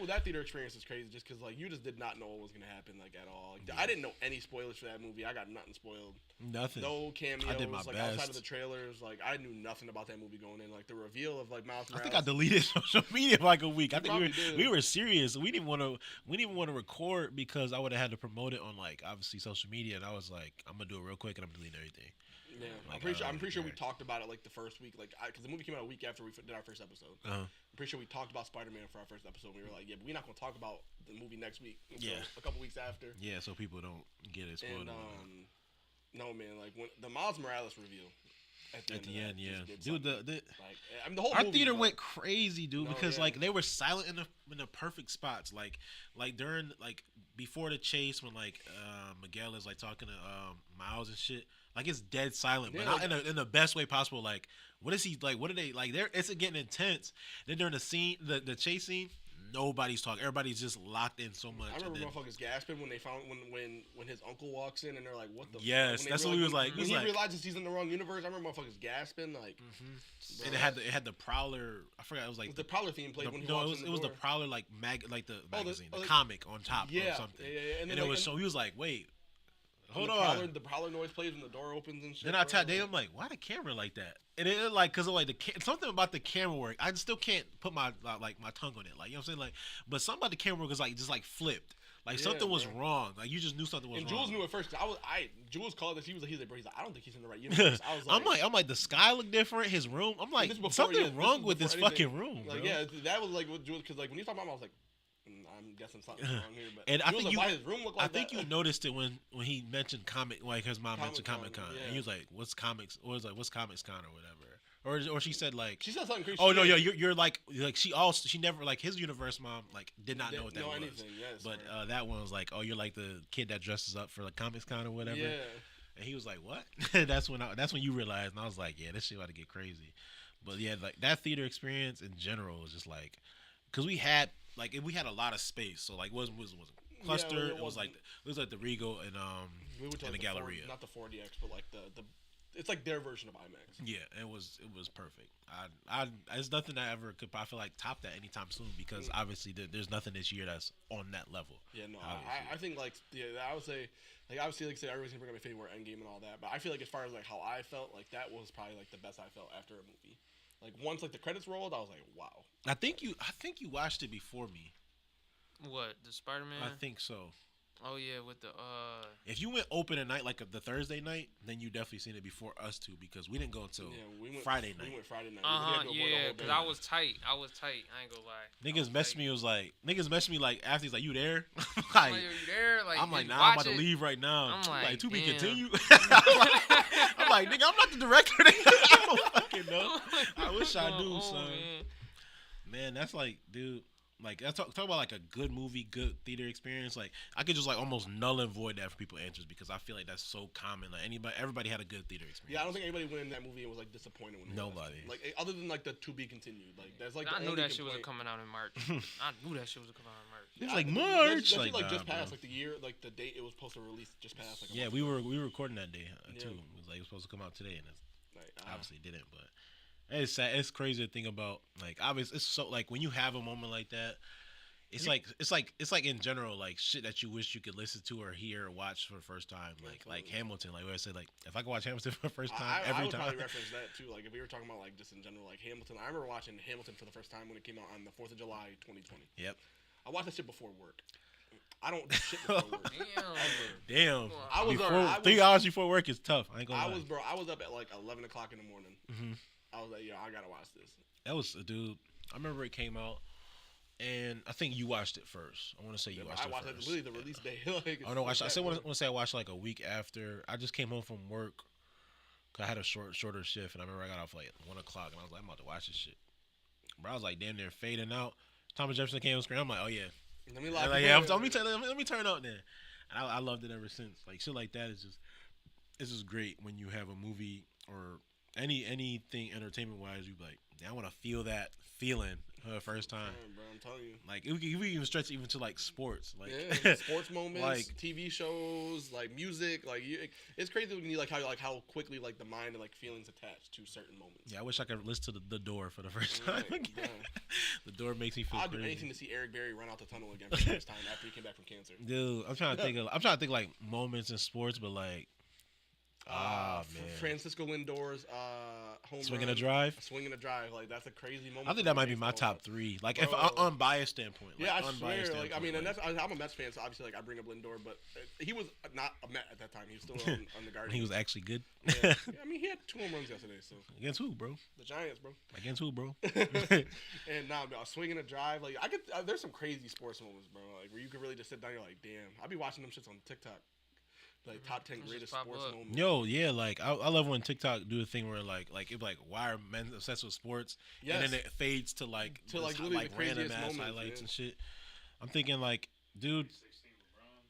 That theater experience is crazy, just because like you just did not know what was gonna happen like at all. Like, I didn't know any spoilers for that movie. I got nothing spoiled. Nothing. No cameos. I did my like best. Outside of the trailers, like I knew nothing about that movie going in. Like the reveal of like Miles Morales. I think I deleted social media for like a week. I think did. we were serious. We didn't want to record because I would have had to promote it on like obviously social media, and I was like, I'm gonna do it real quick and I'm deleting everything. Yeah, Like, I'm pretty sure we yeah. talked about it like the first week, like because the movie came out a week after we did our first episode. Uh-huh. I'm pretty sure we talked about Spider-Man for our first episode. We were like, yeah, but we're not gonna talk about the movie next week. Yeah. A couple weeks after. Yeah, so people don't get it spoiled. And no man, like when the Miles Morales reveal at the end, yeah, just did dude, something. the like I mean the whole our movie, theater but- went crazy, dude, No, because yeah. like they were silent in the perfect spots, like during like before the chase when like Miguel is like talking to Miles and shit, like it's dead silent, but Yeah, not like- in the best way possible. Like, what is he like? What are they like? It's getting intense. Then during the scene, the chase scene, nobody's talking. Everybody's just locked in so much. I remember and then, motherfuckers gasping when they found when his uncle walks in and they're like, "What the?" Yes, fuck? When they that's what he was like. He When was he like, realizes he's in the wrong universe, I remember motherfuckers gasping like. Bro, and it had the Prowler. I forgot it was like the Prowler theme played when he no, walks in it the was the door. Prowler like the magazine, the like- comic on top or Yeah, something. yeah. And, then, it like, was so he was like, wait, hold the on. the Prowler noise plays when the door opens and shit. Then I bro. tapped Dave. I'm like, why the camera like that? And it like because of like something about the camera work. I still can't put my like my tongue on it. Like you know what I'm saying. Like, but something about the camera work was like just like flipped. Like Yeah, something was bro. wrong. Like you just knew something was And wrong. Jules knew at first. 'Cause Jules called us. He's like, bro. He's like, I don't think he's in the right universe. I was like, I'm like the sky looked different. His room. I'm like this before- something yeah, this wrong was with this before anything. fucking room, bro. like, yeah, that was like what Jules because like when you talking about him, I was like, I'm guessing something's wrong here. But And I Jules think like, you- why his room look like I think that? you noticed it when he mentioned comic, like his mom mentioned Comic Comic-Con, Con, yeah. and he was like, "What's comics?" Or was like, "What's Comics Con?" or whatever, or she said like, She said something crazy. "Oh no, yeah, you're like she never like his universe mom like did not know what that know was." anything. Yes, But right. that one was like, "Oh, you're like the kid that dresses up for like Comics Con or whatever." Yeah. And he was like, "What?" that's when you realized, and I was like, "Yeah, this shit about to get crazy." But yeah, like that theater experience in general was just like, because we had a lot of space, so like wasn't clustered. it It was like the Regal and We went to and like the Galleria. not the 4DX, but like the it's like their version of IMAX. Yeah, it was perfect. I there's nothing that ever could I feel like top that anytime soon because obviously there's nothing this year that's on that level. Yeah, no, Obviously. I think like I would say like obviously like I said everybody's gonna bring up my favorite Endgame and all that, but I feel like as far as like how I felt like that was probably like the best I felt after a movie. Like once like the credits rolled, I was like, wow. I think you watched it before me. What, the Spider-Man? I think so. Oh yeah, with the If you went open at night like the Thursday night, then you definitely seen it before us two because we didn't go until We went Friday night. We went Friday night. yeah, because I was tight. I ain't gonna lie. Niggas messaged me like after he's like, "You there?" I'm like, like, you there? Like, I'm like, you "Nah, I'm watch about to it? leave right now." I'm like, "To be damn. continue." I'm like, "Nigga, I'm not the director." I don't fucking know. I wish I knew, son. Man, that's like, dude. Like, talk about like a good movie, good theater experience. Like, I could just like almost null and void that for people answers because I feel like that's so common. Like everybody had a good theater experience. Yeah, I don't think anybody went in that movie and was like disappointed when Nobody. Like other than like the to be continued. Like that's like I the knew only that shit wasn't complaint. coming out in March. I knew that shit was coming out in March. It's like That March. shit, Like, like nah, just passed bro. like the year, like the date it was supposed to release just passed. Like a Yeah, month we ago. were recording that day too. Yeah. It was like it was supposed to come out today, and it's Like, obviously didn't. But it's sad. It's crazy to think about. Like, obviously, it's so like when you have a moment like that. It's like in general like shit that you wish you could listen to or hear or watch for the first time. Like Hamilton. Like where I said like if I could watch Hamilton for the first time I every would time. probably reference that too. Like if we were talking about like just in general, like Hamilton. I remember watching Hamilton for the first time when it came out on the 4th of July, 2020. Yep. I watched that shit before work. I don't do shit before work. Damn. I was, before, I was 3 hours before work is tough. I ain't gonna lie. I was up at like 11 o'clock in the morning. Mhm. I was like, yo, I gotta watch this. That was dude. I remember it came out, and I think you watched it first. I want to say you watched I it watched first. it literally the release day. Like, Oh no, I it's want that to say I watched like a week after. I just came home from work. 'Cause I had a shorter shift, and I remember I got off like 1 o'clock, and I was like, I'm about to watch this shit. Bro, I was like damn near fading out. Thomas Jefferson came on screen. I'm like, oh yeah. Let me I lock was like, it yeah, in. let me turn out then. And I loved it ever since. Like shit like that is just great when you have a movie or anything entertainment wise. You be like, damn, I want to feel that feeling for the first time. Damn, bro, I'm telling you. Like we even stretch it even to like sports, like Yeah, sports moments, like- TV shows, like music, like it's crazy when you like how quickly like the mind and like feelings attach to certain moments. yeah. I wish I could listen to the Door for the first Yeah, time. like, Again. yeah. The Door makes me feel I'd do crazy. anything to see Eric Berry run out the tunnel again for the first time after he came back from cancer. Dude, I'm trying to think like moments in sports, but like Francisco Lindor's home Swinging run. a drive. Swinging a drive. Like, that's a crazy moment. I think that might be my top 3. Like, if unbiased standpoint. Like, Yeah, I swear. unbiased Like, I mean, standpoint, and I'm a Mets fan, so obviously, like, I bring up Lindor, but he was not a Met at that time. He was still on the Guardians. he was actually good. Yeah. I mean, he had 2 home runs yesterday. So Against who, bro? the Giants, bro. Against who, bro? And nah, swinging a drive. Like, there's some crazy sports moments, bro. Like, where you can really just sit down. You're like, damn. I be watching them shits on TikTok. Like, top 10 greatest sports moments. Yo, yeah, like I love when TikTok do a thing where like why are men obsessed with sports? Yes. And then it fades to like literally the random craziest ass moments, highlights man. and shit. I'm thinking like, dude,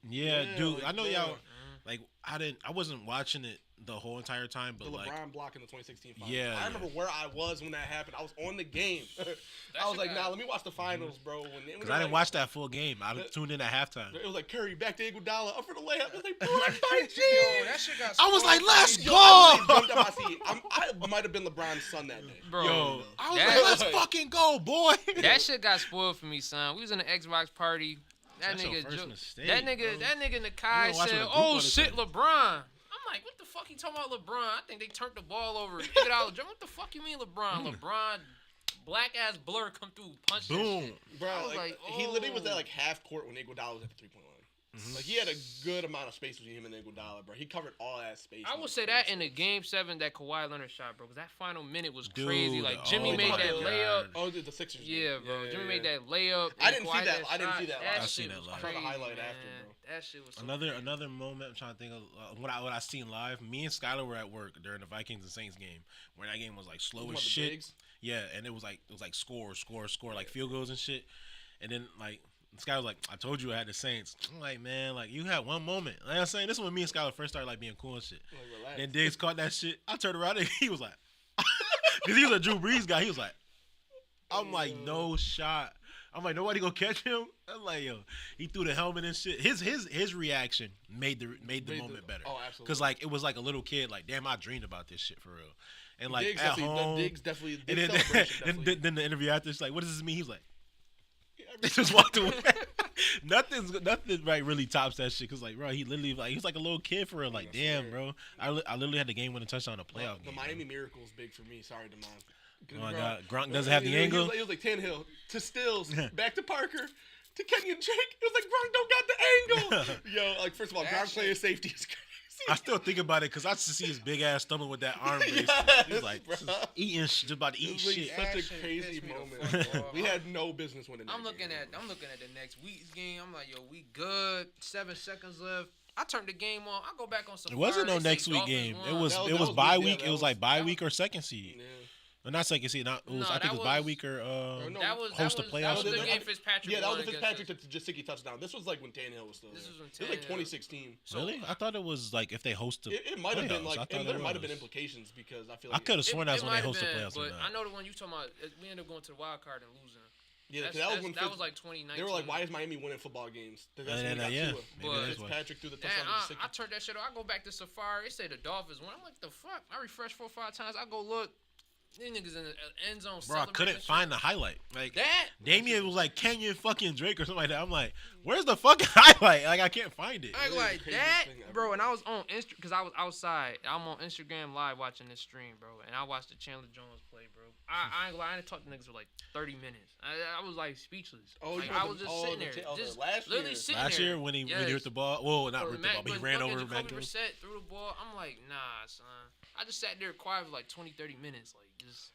yeah, dude, like, I know bro. y'all like I wasn't watching it the whole entire time, but The like LeBron block in the 2016 finals. Yeah, I remember where I was when that happened. I was on the game. I was like, nah, let me watch the finals, bro. because I didn't watch that full game. I tuned in at halftime. It was like Curry back to Iguodala up for the layup. I was like, bro, that's my G. Yo, that shit got I was like, let's Yo, go. I literally jumped out my seat. I might have been LeBron's son that day. Bro, Yo, I was that- like, let's fucking go, boy. that shit got spoiled for me, son. We was in an Xbox party. That That's your nigga, first mistake, that nigga Nakai You don't watch said, what a group "Oh wanna shit, say." LeBron." I'm like, what the fuck you talking about, LeBron? I think they turned the ball over. What the fuck you mean, LeBron? LeBron, black ass blur come through, punch that Boom. shit. Bro, I was like, like, he literally was at oh. like half court when Iguodala was at the 3-point line. Like, he had a good amount of space between him and Iguodala, bro. He covered all that space. I would say that in the Game 7 that Kawhi Leonard shot, bro, because that final minute was Dude, crazy. Like, Jimmy oh made my that God. layup. Oh, the Sixers. Yeah, bro. Yeah, Jimmy yeah, made yeah. that layup. I and didn't Kawhi see that. I didn't see that live. I seen shit that was live. I saw the crazy, highlight man. after, bro. That shit was so Another moment I'm trying to think of what I seen live. Me and Skylar were at work during the Vikings and Saints game, where that game was like slow What, as the shit. bigs? Yeah, and it was like score, like field goals and shit. And then like Skylar was like, I told you I had the Saints. I'm like, man, like you had one moment. Like I'm saying, this is when me and Skylar first started like being cool and shit. Like, relax. Then Diggs caught that shit. I turned around and he was like, because he was a Drew Brees guy. He was like, I'm like, no shot. I'm like, nobody gonna catch him. I'm like, yo, he threw the helmet and shit. His reaction made the moment better. Oh, absolutely. Cause like it was like a little kid, like, damn, I dreamed about this shit for real. And like Diggs at definitely- home, Diggs definitely. and Diggs then, celebration definitely. then the interview after, it's like, what does this mean? He was like, he just walked away. nothing right really tops that shit. Cause like, bro, he literally like he was like a little kid for real. Like, Yeah, damn, bro, I literally had the game winning touchdown in a playoff The game. Miami Miracle is big for me. Sorry, Damon. Oh my God, Gronk doesn't have the angle. It was like Tannehill to Stills, back to Parker, to Kenyon Drake. It was like Gronk don't got the angle. Yo, like first of all, That Gronk shit- playing safety is crazy. I still think about it because I just see his big ass stumbling with that arm race. Yes, He's like bro. eating, just about to It eat was like shit. That such a shit crazy pissed me the moment. fuck off. We had no business winning. I'm that looking game, at bro. the next week's game. I'm like, yo, we good. 7 seconds left. I turned the game on. I go back on some. It wasn't no next week game. It was That it was was bye week, yeah, week. that It was was- like bye that week or second seed. Yeah. Or not second seed. Not, it was, No, I think that it was bye was- week or no, That was host a that playoff. was the game. game Fitzpatrick. Yeah, that was won the against Fitzpatrick us. to Jasicki touchdown. This was like when Tannehill was still. This there. was when It was like Tannehill- 2016. So, Really? I thought it was like if they host the It might have been playoffs. like, I thought and there it might have been was. implications because I feel I like could have sworn that's when they might have hosted been, playoffs. But on I that. know the one you talking about. We ended up going to the wild card and losing. yeah, 'cause That's- that was when that was like 2019. they were like, why is Miami winning football games? That's when And they got yeah, Tua. maybe But- that's why. Fitzpatrick threw the Damn, touchdown to I Jasicki. turned that shit on. I go back to Safari. It say the Dolphins won. I'm like, the fuck? I refresh 4 or 5 times. I go look. These niggas in the end zone. Bro, I couldn't find the highlight. Like that. Damian was like Kenyon fucking Drake or something like that. I'm like, where's the fucking highlight? Like I can't find it. I Really like the craziest that, thing ever. bro. And I was on Insta because I was outside. I'm on Instagram live watching this stream, bro. And I watched the Chandler Jones play, bro. I ain't gonna lie, I didn't talk to niggas for like 30 minutes. I was like speechless. Oh, like, you I was just sitting there, just last literally year. sitting Last there. year when he Yes. ripped the ball, well, not Bro, ripped the ball, but he ran over Jacoby Mac Jones. Brissett threw the ball. I'm like, nah, son. I just sat there quiet for like 20, 30 minutes, like just.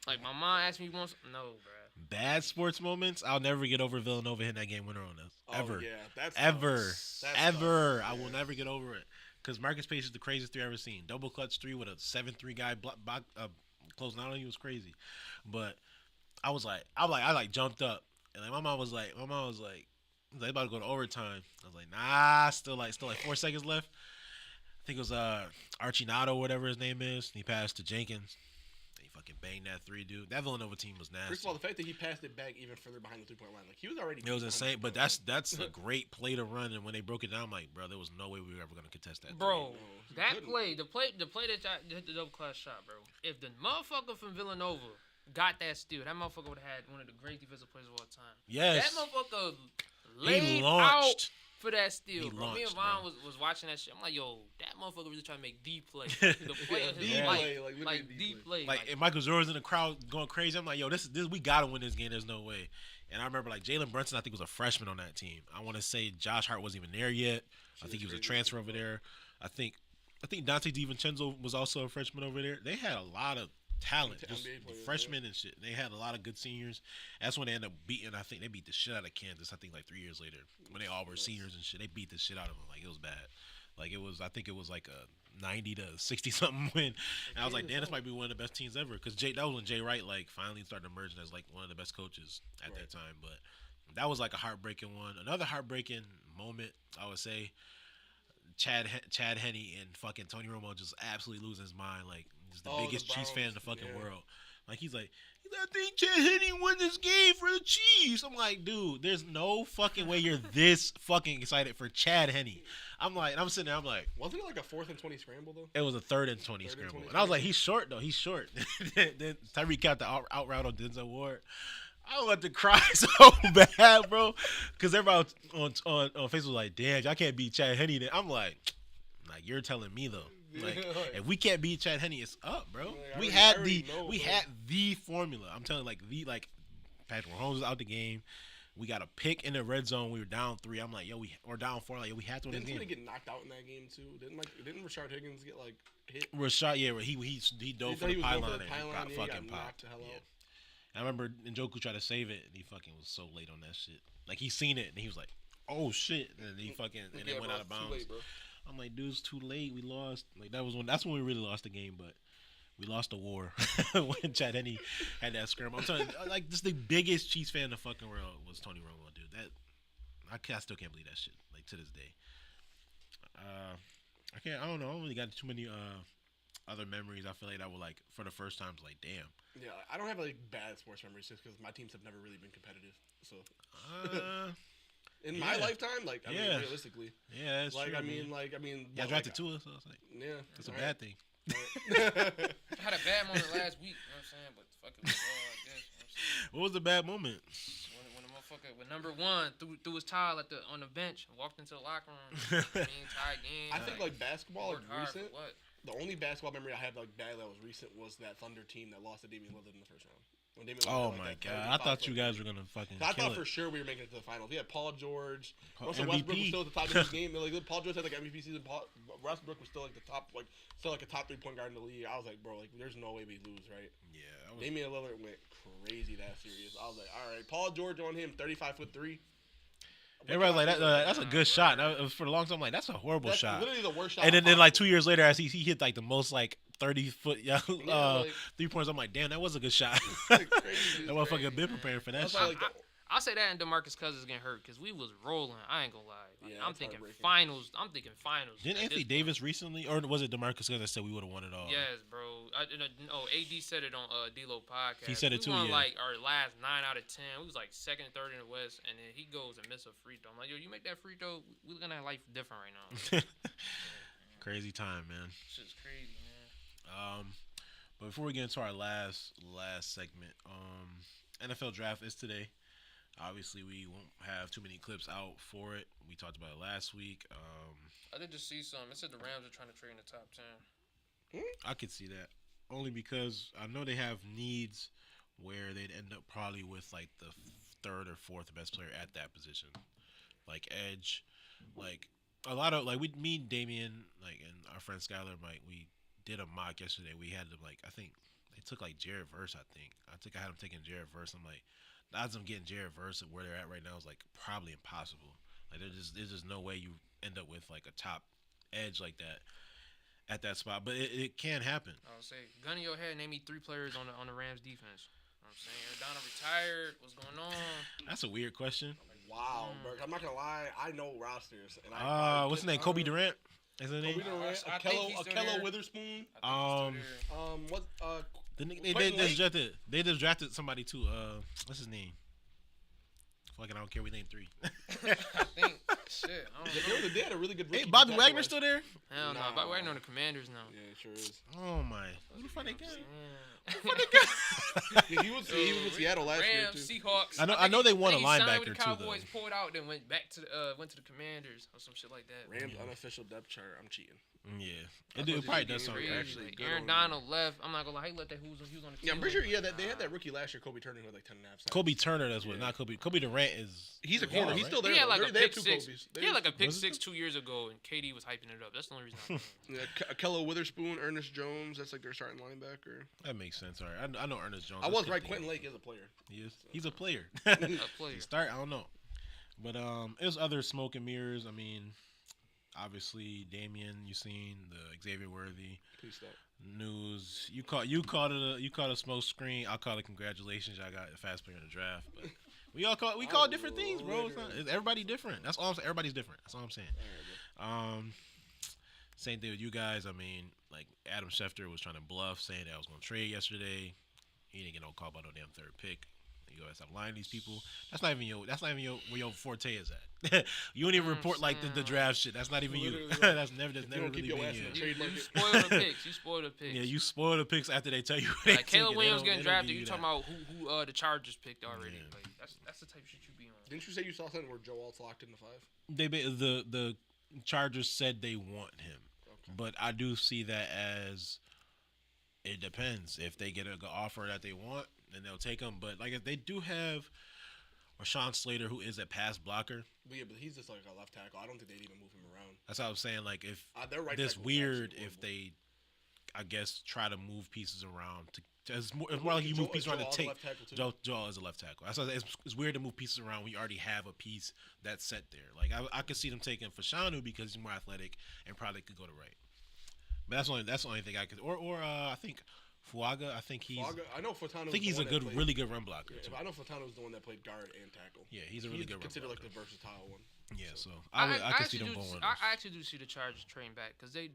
Like my mom asked me once, no, bro. Bad sports moments. I'll never get over Villanova hitting that game winner on us. Oh, Ever. yeah, that's Ever. That's Ever. tough. I will Yeah. never get over it. Because Marcus Pace is the craziest 3 I've ever seen. Double clutch 3 with a 7-3 guy closing out on you was crazy. But I jumped up. And like my mom was like, they about to go to overtime. I was like, nah, still like 4 seconds left. I think it was Archie Nato, whatever his name is. He passed to Jenkins. He fucking banged that 3, dude. That Villanova team was nasty. First of all, the fact that he passed it back even further behind the 3-point line, like he was already. It was behind insane, the but 3-point that's line. a great play to run. And when they broke it down, I'm like, bro, there was no way we were ever gonna contest that. Bro, you that couldn't. play, the play that hit the double clutch shot, bro. If the motherfucker from Villanova got that steal, that motherfucker would have had one of the great defensive players of all time. Yes, That motherfucker he laid launched. out for that steal, He bro. Me and launched, Vaughn bro. was watching that shit. I'm like, yo, that motherfucker really trying to make the play. The play of his the life. play, like, literally The play. Like, if Michael Jordan's in the crowd going crazy, I'm like, yo, this we gotta win this game. There's no way. And I remember like Jalen Brunson, I think was a freshman on that team. I want to say Josh Hart wasn't even there yet. I think he was a transfer over there. I think Dante DiVincenzo was also a freshman over there. They had a lot of talent, just freshmen and shit. They had a lot of good seniors. That's when they ended up beating. I think they beat the shit out of Kansas. I think like 3 years later, when they all were seniors and shit, they beat the shit out of them. Like it was bad. Like it was. I think it was like a 90 to 60 something win. And I was like, damn, this might be one of the best teams ever. Because that was when Jay Wright like finally started emerging as like one of the best coaches at that time. But that was like a heartbreaking one. Another heartbreaking moment, I would say. Chad Henne and fucking Tony Romo just absolutely losing his mind. Like, he's the biggest Chiefs fan in the fucking world. Like, he's like, I think Chad Henne won this game for the Chiefs. I'm like, dude, there's no fucking way you're this fucking excited for Chad Henne. I'm like, and I'm sitting there, I'm like, wasn't it like a 4th and 20 scramble though? It was a 3rd and 20 scramble. And I was like, he's short though. He's short. Then Tyreek got the out route on Denzel Ward. I wanted to cry so bad, bro, because everybody on Facebook was like, "Damn, y'all can't beat Chad Henne." Then I'm like, you're telling me though. Like, if we can't beat Chad Henne, it's up, bro. Like, we had the formula. I'm telling you, like Patrick Mahomes was out the game. We got a pick in the red zone. We were down 3. I'm like, we're down 4. Like, we had to win this game. Didn't somebody get knocked out in that game too? Didn't Rashard Higgins get like hit? Rashard, yeah, he dove for the pylon and got fucking popped. Yeah. I remember Njoku tried to save it, and he fucking was so late on that shit. Like, he seen it, and he was like, oh, shit. And he fucking, and it went out of bounds. Too late, bro. I'm like, dude, it's too late. We lost. Like, that's when we really lost the game, but we lost the war when Chad Henne had that scramble. I'm telling you, like, just the biggest Chiefs fan in the fucking world was Tony Romo, dude. I still can't believe that shit, like, to this day. I don't know. I don't really got too many other memories. I feel like that were, like, for the first time, like, damn. Yeah, I don't have like bad sports memories just because my teams have never really been competitive. So, in my lifetime, like, I mean, realistically, that's like, true. I mean, yeah, I drafted 2, so it's like, that's a bad thing. I had a bad moment last week. You know what I'm saying? But fuck it. What was the bad moment? When the motherfucker with number 1 threw his towel on the bench and walked into the locker room. Tied game. I think like basketball, like recent. What? The only basketball memory I have like bad that was recent was that Thunder team that lost to Damian Lillard in the first round. When Damian Lillard, my god! I thought you guys were gonna fucking. I thought kill for sure we were making it to the finals. We had Paul George. MVP. Russell Westbrook was still at the top of his game. Like, Paul George had like MVP season. Westbrook was still like the top, like still like a top 3-point guard in the league. I was like, bro, like there's no way we lose, right? Yeah. Damian Lillard went crazy that series. I was like, all right, Paul George on him, 35'3". Everybody's like, that's a good shot. That was, for the long time, I'm like, that's a horrible shot. Literally the worst shot. And then like 2 years later, as he hit like the most like 30-foot 3-pointers, I'm like, damn, that was a good shot. That motherfucker been preparing for that shit. I'll say that and DeMarcus Cousins getting hurt because we was rolling. I ain't gonna lie. Like, Yeah, I'm thinking finals. Didn't Anthony Davis recently, or was it DeMarcus Cousins that said we would have won it all? Yes, bro. AD said it on D-Lo podcast. He said it too, We won yeah. like our last 9 out of 10. We was like 2nd and 3rd in the West, and then he goes and miss a free throw. I'm like, yo, you make that free throw, we're gonna have life different right now. Crazy time, man. Shit's crazy, man. But before we get into our last segment, NFL draft is today. Obviously, we won't have too many clips out for it. We talked about it last week. I did just see some. It said the Rams are trying to trade in the top 10. I could see that. Only because I know they have needs where they'd end up probably with like the 3rd or 4th best player at that position. Like edge. Like a lot of, like me and Damien, like, and our friend Skylar, like, we did a mock yesterday. We had to, like, I think they took like Jared Verse, I had them taking Jared Verse. I'm like, the odds of getting Jared Verse and where they're at right now is like probably impossible. Like there's just no way you end up with like a top edge like that at that spot. But it can happen. I would say, gun in your head, name me 3 players on the Rams defense. You know what I'm saying, Ardonna retired. What's going on? That's a weird question. Wow, bro. I'm not gonna lie. I know rosters. And what's his name? Kobe Durant. Is his name? Kobe Durant. I think he's still there. Akello Witherspoon. What? They just drafted somebody too. What's his name? Fucking, I don't care. We named 3. I think Shit, I don't know. They had a really good rookie. Hey, Bobby tackle Wagner last- still there? Hell no. Nah. Bobby Wagner on the Commanders now. Yeah, it sure is. Oh my! Who the fuck they got? Yeah, he was with Seattle last year Rams, too. Seahawks. I know they won a he signed linebacker with the too, Cowboys, though. pulled out, then went back to the Commanders or some shit like that. Rams unofficial depth chart. I'm cheating. Yeah, That's it what probably you does get something. crazy. Actually, Like, good Aaron on Donald left. I'm not gonna lie. How you let that? He was on the Yeah, I'm field? pretty sure. Yeah, they had that rookie last year, Kobe Turner, who had like 10 and a half sacks. Kobe Turner, that's what. Yeah. Not Kobe. Kobe Durant is. He's a Yeah, corner. He's right? still there. He had though. like a They have pick two six. Kobe's. He had like a pick Was it? 6 2 years ago, and KD was hyping it up. That's the only reason. I know. Yeah, Kello Witherspoon, Ernest Jones. That's like their starting linebacker. That makes sense. All right, I know Ernest Jones. I That's was good right. thing. Quentin Lake is a player. He is. He's a player. A player. He start. I don't know, but there's other smoke and mirrors. I mean, obviously Damian. You seen the Xavier Worthy Please stop. news. You called it a smoke screen. I'll call it congratulations. I got a fast player in the draft. But we call different things, bro. It's everybody different. That's all. I'm saying. Everybody's different. That's all I'm saying. Same thing with you guys. I mean, like Adam Schefter was trying to bluff, saying that I was going to trade yesterday. He didn't get no call about no damn third pick. You guys stop lying to these people. That's not even where your forte is at. You don't even report like the draft shit. That's not even you. That's never don't really keep your been ass in you. the trade You market. spoil the picks. You spoil the picks. Yeah, you spoil the picks after they tell you. Like Caleb Williams getting drafted. You talking about who the Chargers picked already? Yeah. Like that's the type of shit you be on. Didn't you say you saw something where Joe Alt's locked in the 5? The Chargers said they want him, but I do see that as it depends. If they get an offer that they want, then they'll take him. But like if they do have Rashawn Slater, who is a pass blocker, But yeah, but he's just like a left tackle. I don't think they'd even move him around. that's what I was saying. Like if Their right this tackle is weird actually if horrible. they, I guess, try to move pieces around to. It's more like you move pieces around to Joel's a take. left tackle too? Joel is a left tackle. That's why it's weird to move pieces around when you already have a piece that's set there. Like I could see them taking Fashanu because he's more athletic and probably could go to right. But that's the only thing I could. Or I think Fuaga. I think he's. I know Fotano. I think he's a really good run blocker. Yeah, Too. I know Fotano was the one that played guard and tackle. Yeah, he's a really good run considered blocker. like the versatile one. Yeah, so I could see them going. I actually do see the Chargers train back because they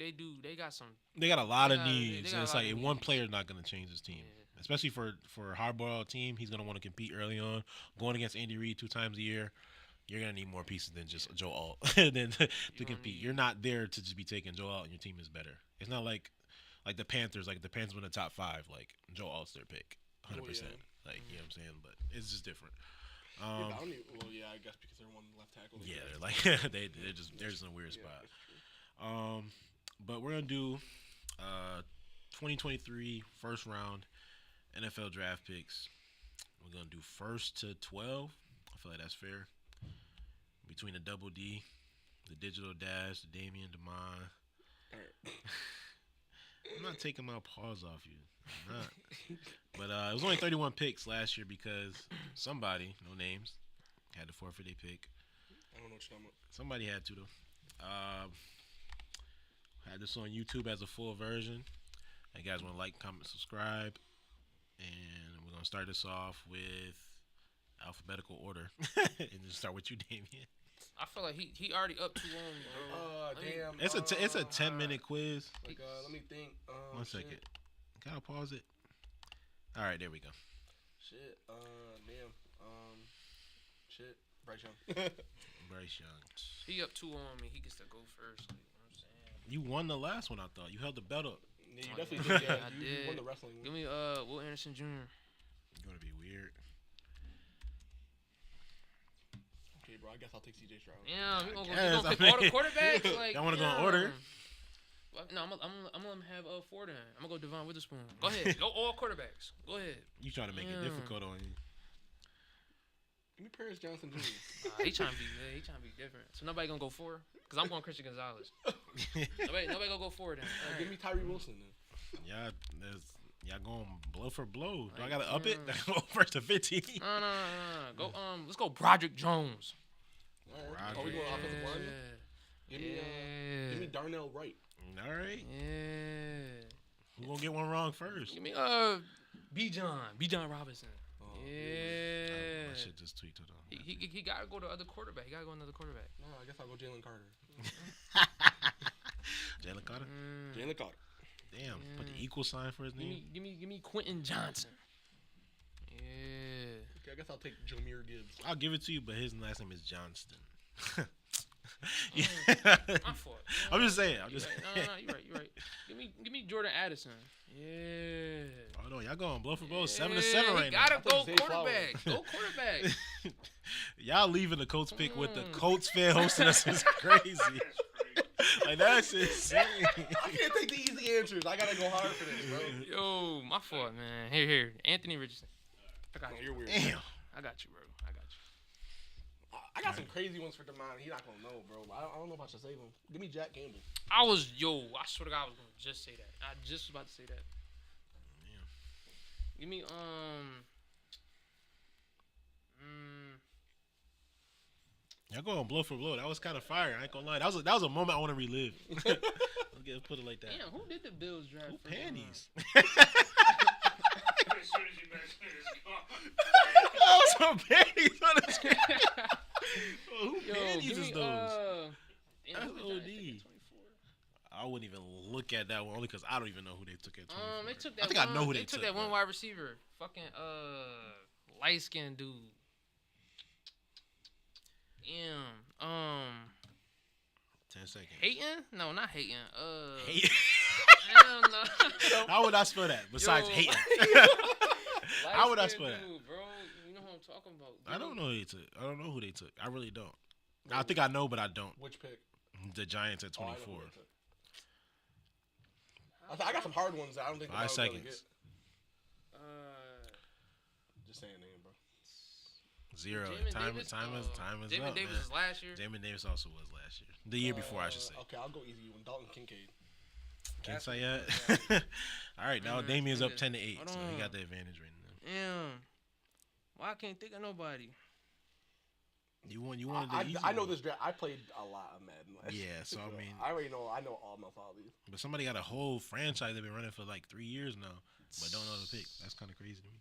got some. They got a lot of Yeah, needs, they got and a it's lot like of one needs. player's not going to change his team. Yeah. Especially for a hardball team, he's going to want to compete early on. Going against Andy Reid 2 times a year, you're going to need more pieces than just Joe Alt than to compete. You're not there to just be taking Joe Alt and your team is better. It's not like the Panthers. Like the Panthers win the top 5. Like Joe Alt's their pick, 100%. Like you know what I'm saying, but it's just different. Yeah, I guess because they're one left tackle. Yeah, they're like they're just in a weird spot. But we're gonna do 2023 first round NFL draft picks. We're gonna do 1st to 12. I feel like that's fair. Between the double D, the digital dash, the Damian, Demond. Alright. I'm not taking my paws off you. I'm not. But it was only 31 picks last year because somebody, no names, had to forfeit a pick. I don't know what you're talking about. Somebody had to though. Had this on YouTube as a full version. You guys want to like, comment, subscribe, and we're gonna start this off with alphabetical order, and just start with you, Damien. I feel like he already up 2-1. Bro. Damn. It's a 10-minute quiz. Like, let me think. One second. Can I pause it? All right, there we go. Shit. Damn. Shit. Bryce Young. Bryce Young. He up 2 on me. He gets to go first. Like, you know what I'm saying? You won the last one. I thought you held the belt up. Yeah, you definitely did. Yeah, I you did. won the wrestling one. Give me Will Anderson Jr. You want to be weird? Okay, bro. I guess I'll take CJ Stroud. Yeah, we gonna Yes, pick I all the mean- quarterbacks. Like, Y'all wanna go in yeah. order? Well, no, I'm gonna let him have 4 then. I'm gonna go Devon Witherspoon. Go ahead. Go all quarterbacks. Go ahead. You trying to make it difficult on you? Give me Paris Johnson Jr. He trying to be good. He trying to be different. So nobody gonna go 4? Because I'm going Christian Gonzalez. nobody gonna go 4 then. All Give right. me Tyree Wilson then. Y'all going blow for blow. Do I gotta up it? Go first to 15. No. Go let's go Broderick Jones. All right. Are we going offensive lineman? Give me Darnell Wright. All right. Yeah. Who gonna get one wrong first? Give me B. John Robinson. Yeah. My shit just tweaked it on. He gotta go to other quarterback. He gotta go another quarterback. No, I guess I'll go Jalen Carter. Jalen Carter. Jalen Carter. Damn. Put the equal sign for his name. Give me Quentin Johnson. Yeah. Okay, I guess I'll take Jameer Gibbs. I'll give it to you, but his last name is Johnston. Yeah. My fault. I'm just saying. I'm just saying. No, you're right. Give me Jordan Addison. Yeah. Oh no, y'all going blow for blow, 7-7 right now. Gotta go quarterback. Go quarterback. Y'all leaving the Colts pick with the Colts fan hosting us is crazy. Like that's insane. I can't take the easy answers. I gotta go hard for this, bro. Yo, my fault, man. Here. Anthony Richardson. I got you. You're weird. Damn. I got you, bro. I got some crazy ones for Demond. He's not gonna know, bro. I don't know if I should save him. Give me Jack Campbell. I swear to God, I was gonna just say that. I just was about to say that. Yeah. Give me Y'all going blow for blow. That was kind of fire. I ain't gonna lie. That was a moment I want to relive. Let's put it like that. Damn, who did the Bills draft? Who panties? As soonas you mention it, it's gone. That was some panties on the screen. Who Yo, panties give is me, those? Damn, That's who did OD. they take at 24? I wouldn't even look at that one only because I don't even know who they took at 24. They took that. I think one, I know who they took. That one but- wide receiver, fucking light skinned dude. Damn. 10 seconds. Hayton? No, not Hayton. Hate. Hell no. How would I spell that? Besides Yo. hating. How would I spell that? Dude, bro, you know who I'm talking about. I don't know who they took. I don't know who they took. I really don't. I think I know, but I don't. Which pick? The Giants at Oh, I know 24. who they took. I got some hard ones that I don't think 5 Demond will be able to seconds. get. Just saying a name, bro. 0. Jamin Time Davis? is Jamin up, Davis man. was last year. Jamin Davis also was last year. The year before, I should say. Okay, I'll go easy one. Dalton Kincaid. Can't That's say what- yet. All right, now Damien's up 10-8, Hold so he on. got the advantage right now. Damn. Why I can't think of nobody? You wanted the easy I know one. this draft. I played a lot of Madden. Yeah, so I mean, I already know. I know all my these. but somebody got a whole franchise they've been running for like 3 years now, but don't know the pick. That's kind of crazy to me.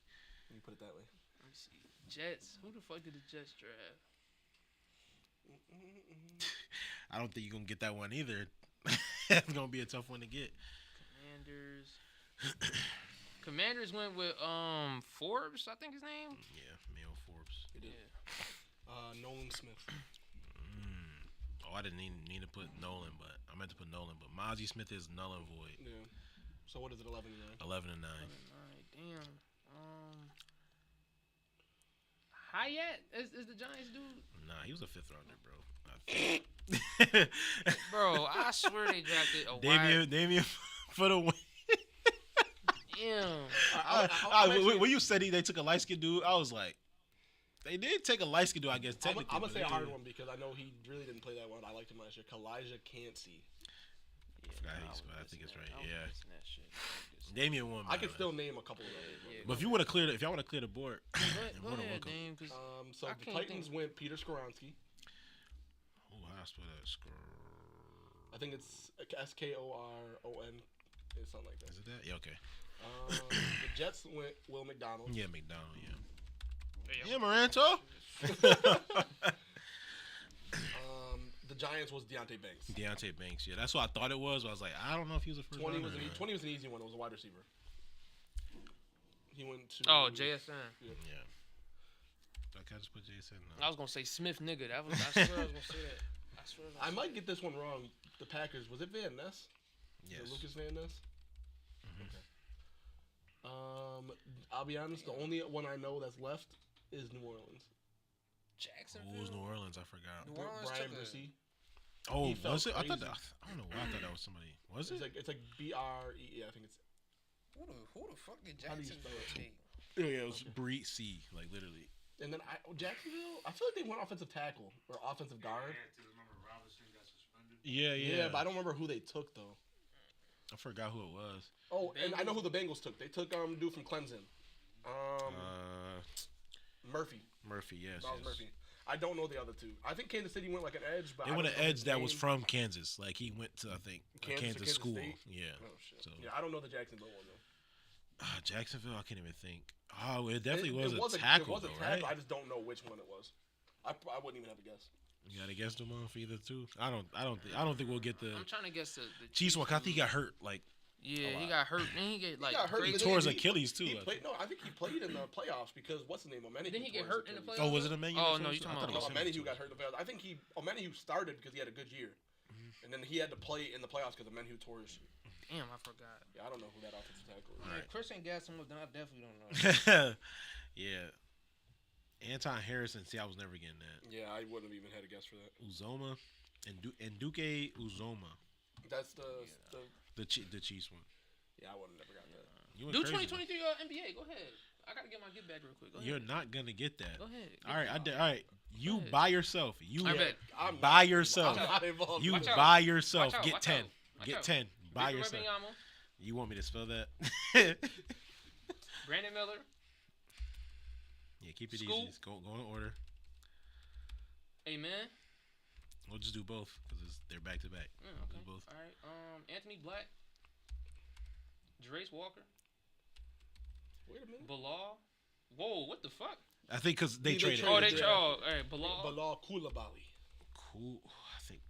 You put it that way. Let me see. Jets. Who the fuck did the Jets draft? I don't think you're gonna get that one either. It's gonna be a tough one to get. Commanders. Commanders went with Forbes, I think his name. Yeah, Mayo Forbes. It did. Nolan Smith. Oh, I didn't need to put Nolan, but I meant to put Nolan. But Mozzie Smith is null and void. Yeah. So what is it? 11 and 9. 11 and 9. Damn. Hyatt is the Giants dude. Nah, he was a 5th rounder, bro. Bro, I swear they drafted a Damien for the win. Damn. When you said they took a light skinned dude, I was like, they did take a light skinned dude, I guess. I'm Technically, gonna but say they a hard did. one because I know he really didn't play that well. I liked him last year. Kalijah Cansey. I think it's right. Yeah. Yeah. Damien won. I can still name a couple of those. Yeah, But if y'all want to clear the board, Go more than ahead, welcome. Dame. 'Cause So I the can't Titans think. went Peter Skoronski. Oh, how I spell that? I think it's Skoron. It's something like that. Is it that? Yeah. Okay. The Jets went Will McDonald. Yeah, McDonald. Yeah. Yeah, Yeah, Maranto. The Giants was Deontay Banks. Deontay Banks. Yeah, that's what I thought it was. But I was like, I don't know if he was a first 20 rounder. was or not. 20 was an easy one. It was a wide receiver. He went to. Oh, JSN. Yeah. I can't just put Jason. I was gonna say Smith nigga. I swear I was gonna say that. I might get this one wrong. The Packers, was it Van Ness? Yes. Was it Lucas Van Ness? Mhm. Okay. I'll be honest. The only one I know that's left is New Orleans. Jacksonville. Who was New Orleans? I forgot. New Orleans Brian took a- Brissy. Oh, He felt was it? I thought crazy. that. I don't know why I thought that was somebody. Was it? It's like BRE. I think it's. Who the fuck did How do you Jacksonville spell it? take? Yeah, it was Bree C. Like literally. And then Jacksonville. I feel like they went offensive tackle or offensive guard. Remember Robinson got suspended? Yeah, Yeah, but I don't remember who they took though. I forgot who it was. Oh, and I know who the Bengals took. They took dude from Clemson. Murphy. Murphy. Yes. Miles yes. Murphy. I don't know the other two. I think Kansas City went like an edge, but They I went don't an know edge his that was name. from Kansas. Like he went to, I think, a Kansas to Kansas Kansas school. State? Yeah. Oh shit. So Yeah, I don't know the Jacksonville one though. Jacksonville, I can't even think. Oh, it definitely was a It tackle, was a though, tackle. right? I just don't know which one it was. I wouldn't even have a guess. You got to guess them on for either two. I don't think we'll get the I'm trying to guess the Chiefs one. 'Cause I think he got hurt like Yeah, a he lot. got hurt. Then he get like got hurt, He but crazy. then tore his Achilles too. He I played. think. No, I think he played in the playoffs because what's the name? Omenihu. Didn't he get tore his hurt in the Achilles. playoffs? Oh, was it a menu? Oh, no, you talking I thought about- it was No, him. Omenihu got hurt in the playoffs. I think Omenihu started because he had a good year, and then he had to play in the playoffs because Omenihu tore his. Damn, I forgot. Yeah, I don't know who that offensive tackle is. Right. If Chris ain't gas him up, then I definitely don't know. Yeah. Anton Harrison. See, I was never getting that. Yeah, I wouldn't have even had a guess for that. Uzoma and Duke Uzoma. That's the The Chiefs one. yeah, I would have never got that. You went Do crazy. 2023 NBA. Go ahead. I gotta get my get back real quick. Go ahead. You're not gonna get that. Go ahead. All right, Get all right. You ahead. by yourself. You I bet. I'm by not- yourself. I'm not involved. You Watch out. by yourself. Watch out, Get watch 10. out, watch Get out. 10 by Victor yourself. Wembanyama, You want me to spell that? Brandon Miller. Yeah, keep it Scoop. easy. Go in order. Amen. We'll just do both because they're back to back. Okay. Do both. All right. Anthony Black. Drace Walker. Wait a minute. Bilal. Whoa, what the fuck? I think because they They traded. traded. Oh, they Yeah. all right. Bilal. Bilal Coulibaly. Cool. I think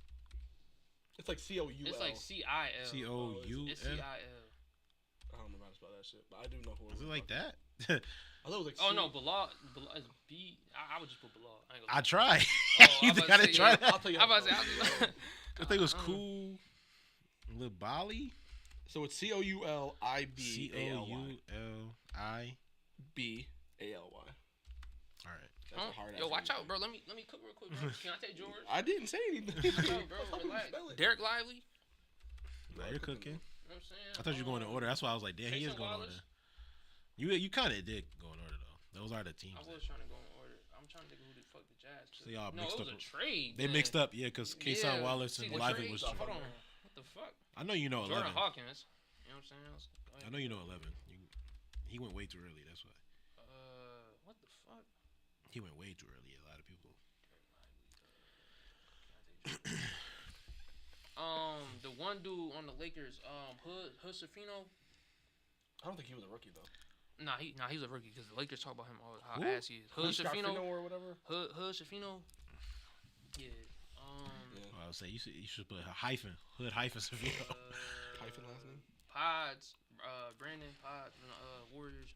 It's like COUL. It's like CIL. COU. It's CIL. I don't know how to spell that shit, but I do know who. Is it like that? I thought it was like. Oh no, Bilal is B. I would just put Bilal. I ain't gonna I tried. Oh, You I'm about to gotta say, try yeah. that. I'll tell you. I'm how about to to say. spell it. I think it was I don't cool. Libali. So it's COULIBALY. COULI. BALY. All right. That's a hard Yo, ass watch name. out, bro. Let me cook real quick, bro. Can I take George? I didn't say anything. Watch out, bro. That's how you Relax. spell it. Derek Lively. Now you're cooking. You know what I'm saying? I thought you were going in order. That's why I was like, damn, he is Jason going in Wallace. order. You kind of did go in order though. Those are the teams. I was trying to go in order. I'm trying to think of who the fuck the Jazz. So y'all no, mixed it was up. a trade. They man. mixed up, yeah, because Kason Yeah, Wallace see, and the Lively trade was. stuff. Hold on. What the fuck? I know you know 11. Jordan Hawkins. You know what I'm saying? Go ahead. I know you know 11. He went way too early. That's why. What the fuck? He went way too early. A lot of people. The one dude on the Lakers, Hood Safino. I don't think he was a rookie though. Nah, he was a rookie because the Lakers talk about him all how Who? ass he is. Hood Safino. or whatever. Hood Safino. Yeah. Well, I would say you should put a hyphen. Hood hyphen Savino. Hyphen last name. Pods. Brandon Pods. Warriors.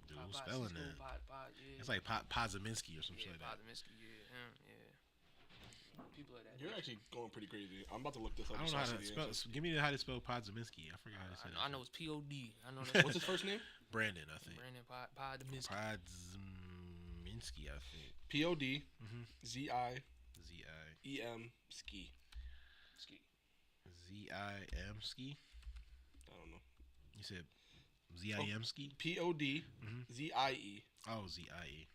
Dude, Pod, who's Pod, spelling Cisco, that? Pod, yeah. It's like Podzminski or some shit like that. Podminsky, yeah, him, yeah. People like that. You're actually going pretty crazy. I'm about to look this up. I don't know how to spell. Give me how to spell Podzminski. I forgot how to say I that. know it's P-O-D. I know that. What's his first name? Brandon, I think. Brandon Podminsky. Podzminski, I think. POD Mhm. ZIEM Z-I-E-M ski. Ski. ski. I don't know. You said Z-I-M ski? POD Mhm. ZIE Oh, Z-I-E.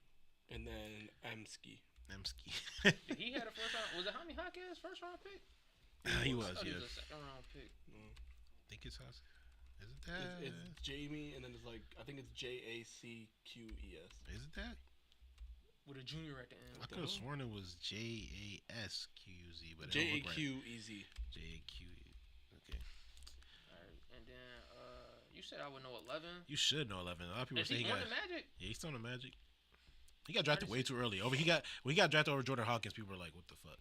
and then M ski. M-ski. He had a first round. Was it Jaime Jaquez first round pick? He I was, thought yeah. He was a second round pick. I think it's us. Is it that? It's Jamie, and then it's like I think it's JACQES. Is it that? With a junior at the end. I could have sworn it was J-A-S-Q-Z, but it don't look right. JAQEZ. J-A-Q-E. Okay. Alright, and then you said I would know 11. You should know 11. A lot of people Is say he he on got. the Magic? Yeah, he's still on the Magic. He got drafted way too early. When he got drafted over Jordan Hawkins, people were like, "What the fuck?"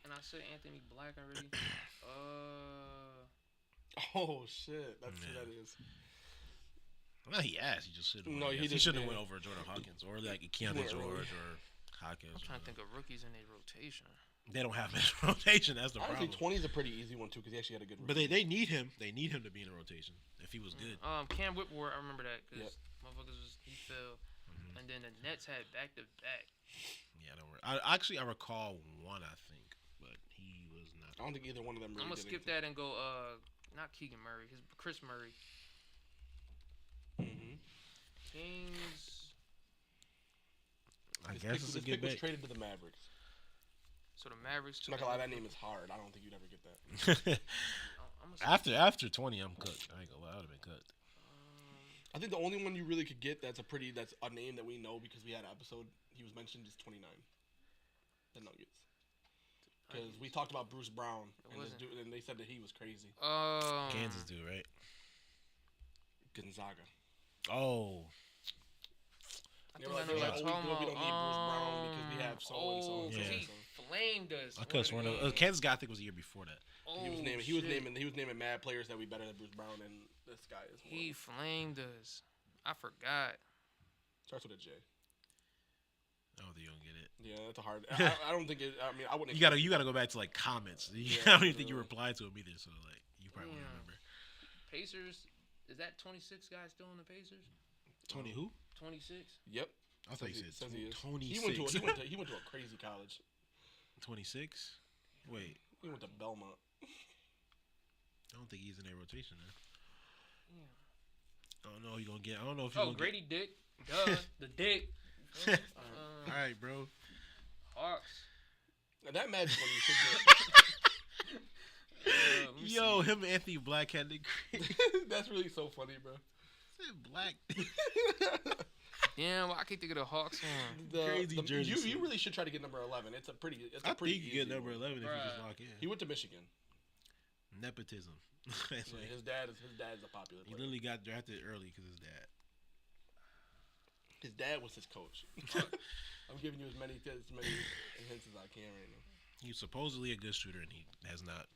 And I said Anthony Black already. Oh shit, that's Yeah. who that is. Well, he asked. He just shouldn't. No, he he didn't, shouldn't have yeah. went over Jordan Hawkins or like Keanu went George early. or Hawkins. I'm trying to think of rookies in their rotation. They don't have his rotation. That's the Honestly, problem. 20 is a pretty easy one too because he actually had a good. But they need him. They need him to be in a rotation if he was good. Cam Whitmore, I remember that because Yep. motherfuckers he fell, and then the Nets had back to back. Yeah, don't worry. I recall one. I think, but he was not. I don't think either one of them. Really I'm gonna did skip that and go not Keegan Murray, Chris Murray. Mm-hmm. Kings. I guess it's a this good pick was bet. traded to the Mavericks. So the Mavericks. I'm not gonna lie, that name is hard. I don't think you'd ever get that. after 20, I'm cooked. I ain't gonna lie, I would have been cooked. I think the only one you really could get that's a name that we know because we had an episode he was mentioned is 29. The Nuggets. Because we talked about Bruce Brown and this dude, and they said that he was crazy. Kansas dude, right? Gonzaga. Oh, I They think were I like, know what we you're talking don't need Bruce Brown about. because we have so and so and so Yeah. and He so. flamed us. I could have sworn Kansas guy I think was the year before that. Oh, He was naming mad players that we better than Bruce Brown, and this guy is. He flamed us. I forgot. Starts with a J. I don't think you don't get it. Yeah, that's a hard. I don't think it. I mean, I wouldn't. You gotta go back to like comments. I don't even think you replied to him either. So like, you probably won't remember. Pacers. Is that 26 guy still in the Pacers? 20 who? 26. Yep. I thought you said 26. He went to a crazy college. 26. Wait. He went to Belmont. I don't think he's in their rotation now. Yeah. I don't know who you gonna get. I don't know if you. Grady Dick. Duh, the Dick. All right, bro. Hawks. Now that Magic one you should get. Yo, him and Anthony Black had the crazy. That's really so funny, bro. Black. Damn, I can't think of the Hawks one. Crazy jersey. You really should try to get number 11. It's a pretty. I think you get number 11 if you just lock in. He went to Michigan. Nepotism. His dad is a popular player. He literally got drafted early because his dad. His dad was his coach. I'm giving you as many hints as I can right now. He's supposedly a good shooter, and he has not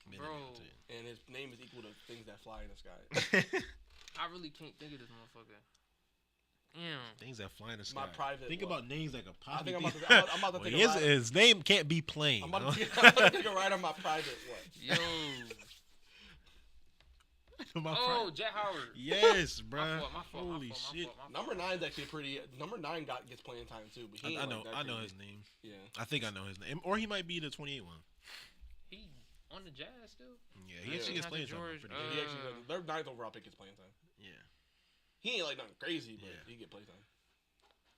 been able to. And his name is equal to things that fly in the sky. I really can't think of this motherfucker. Damn. Things that fly in the sky. My private. Think about names like a pop. I think I'm about to think of his name can't be plain. I'm about to take a ride on my private one. Yo. Jet Howard. Yes, bro. My fault. Holy shit. Number 9's actually pretty. Number 9 gets playing time too. But he I know his name. Yeah. I think I know his name, or he might be the 28 one. He on the Jazz still. Yeah, he actually gets playing time. He actually their 9th overall pick gets playing time. Yeah. He ain't like nothing crazy, but he get play time.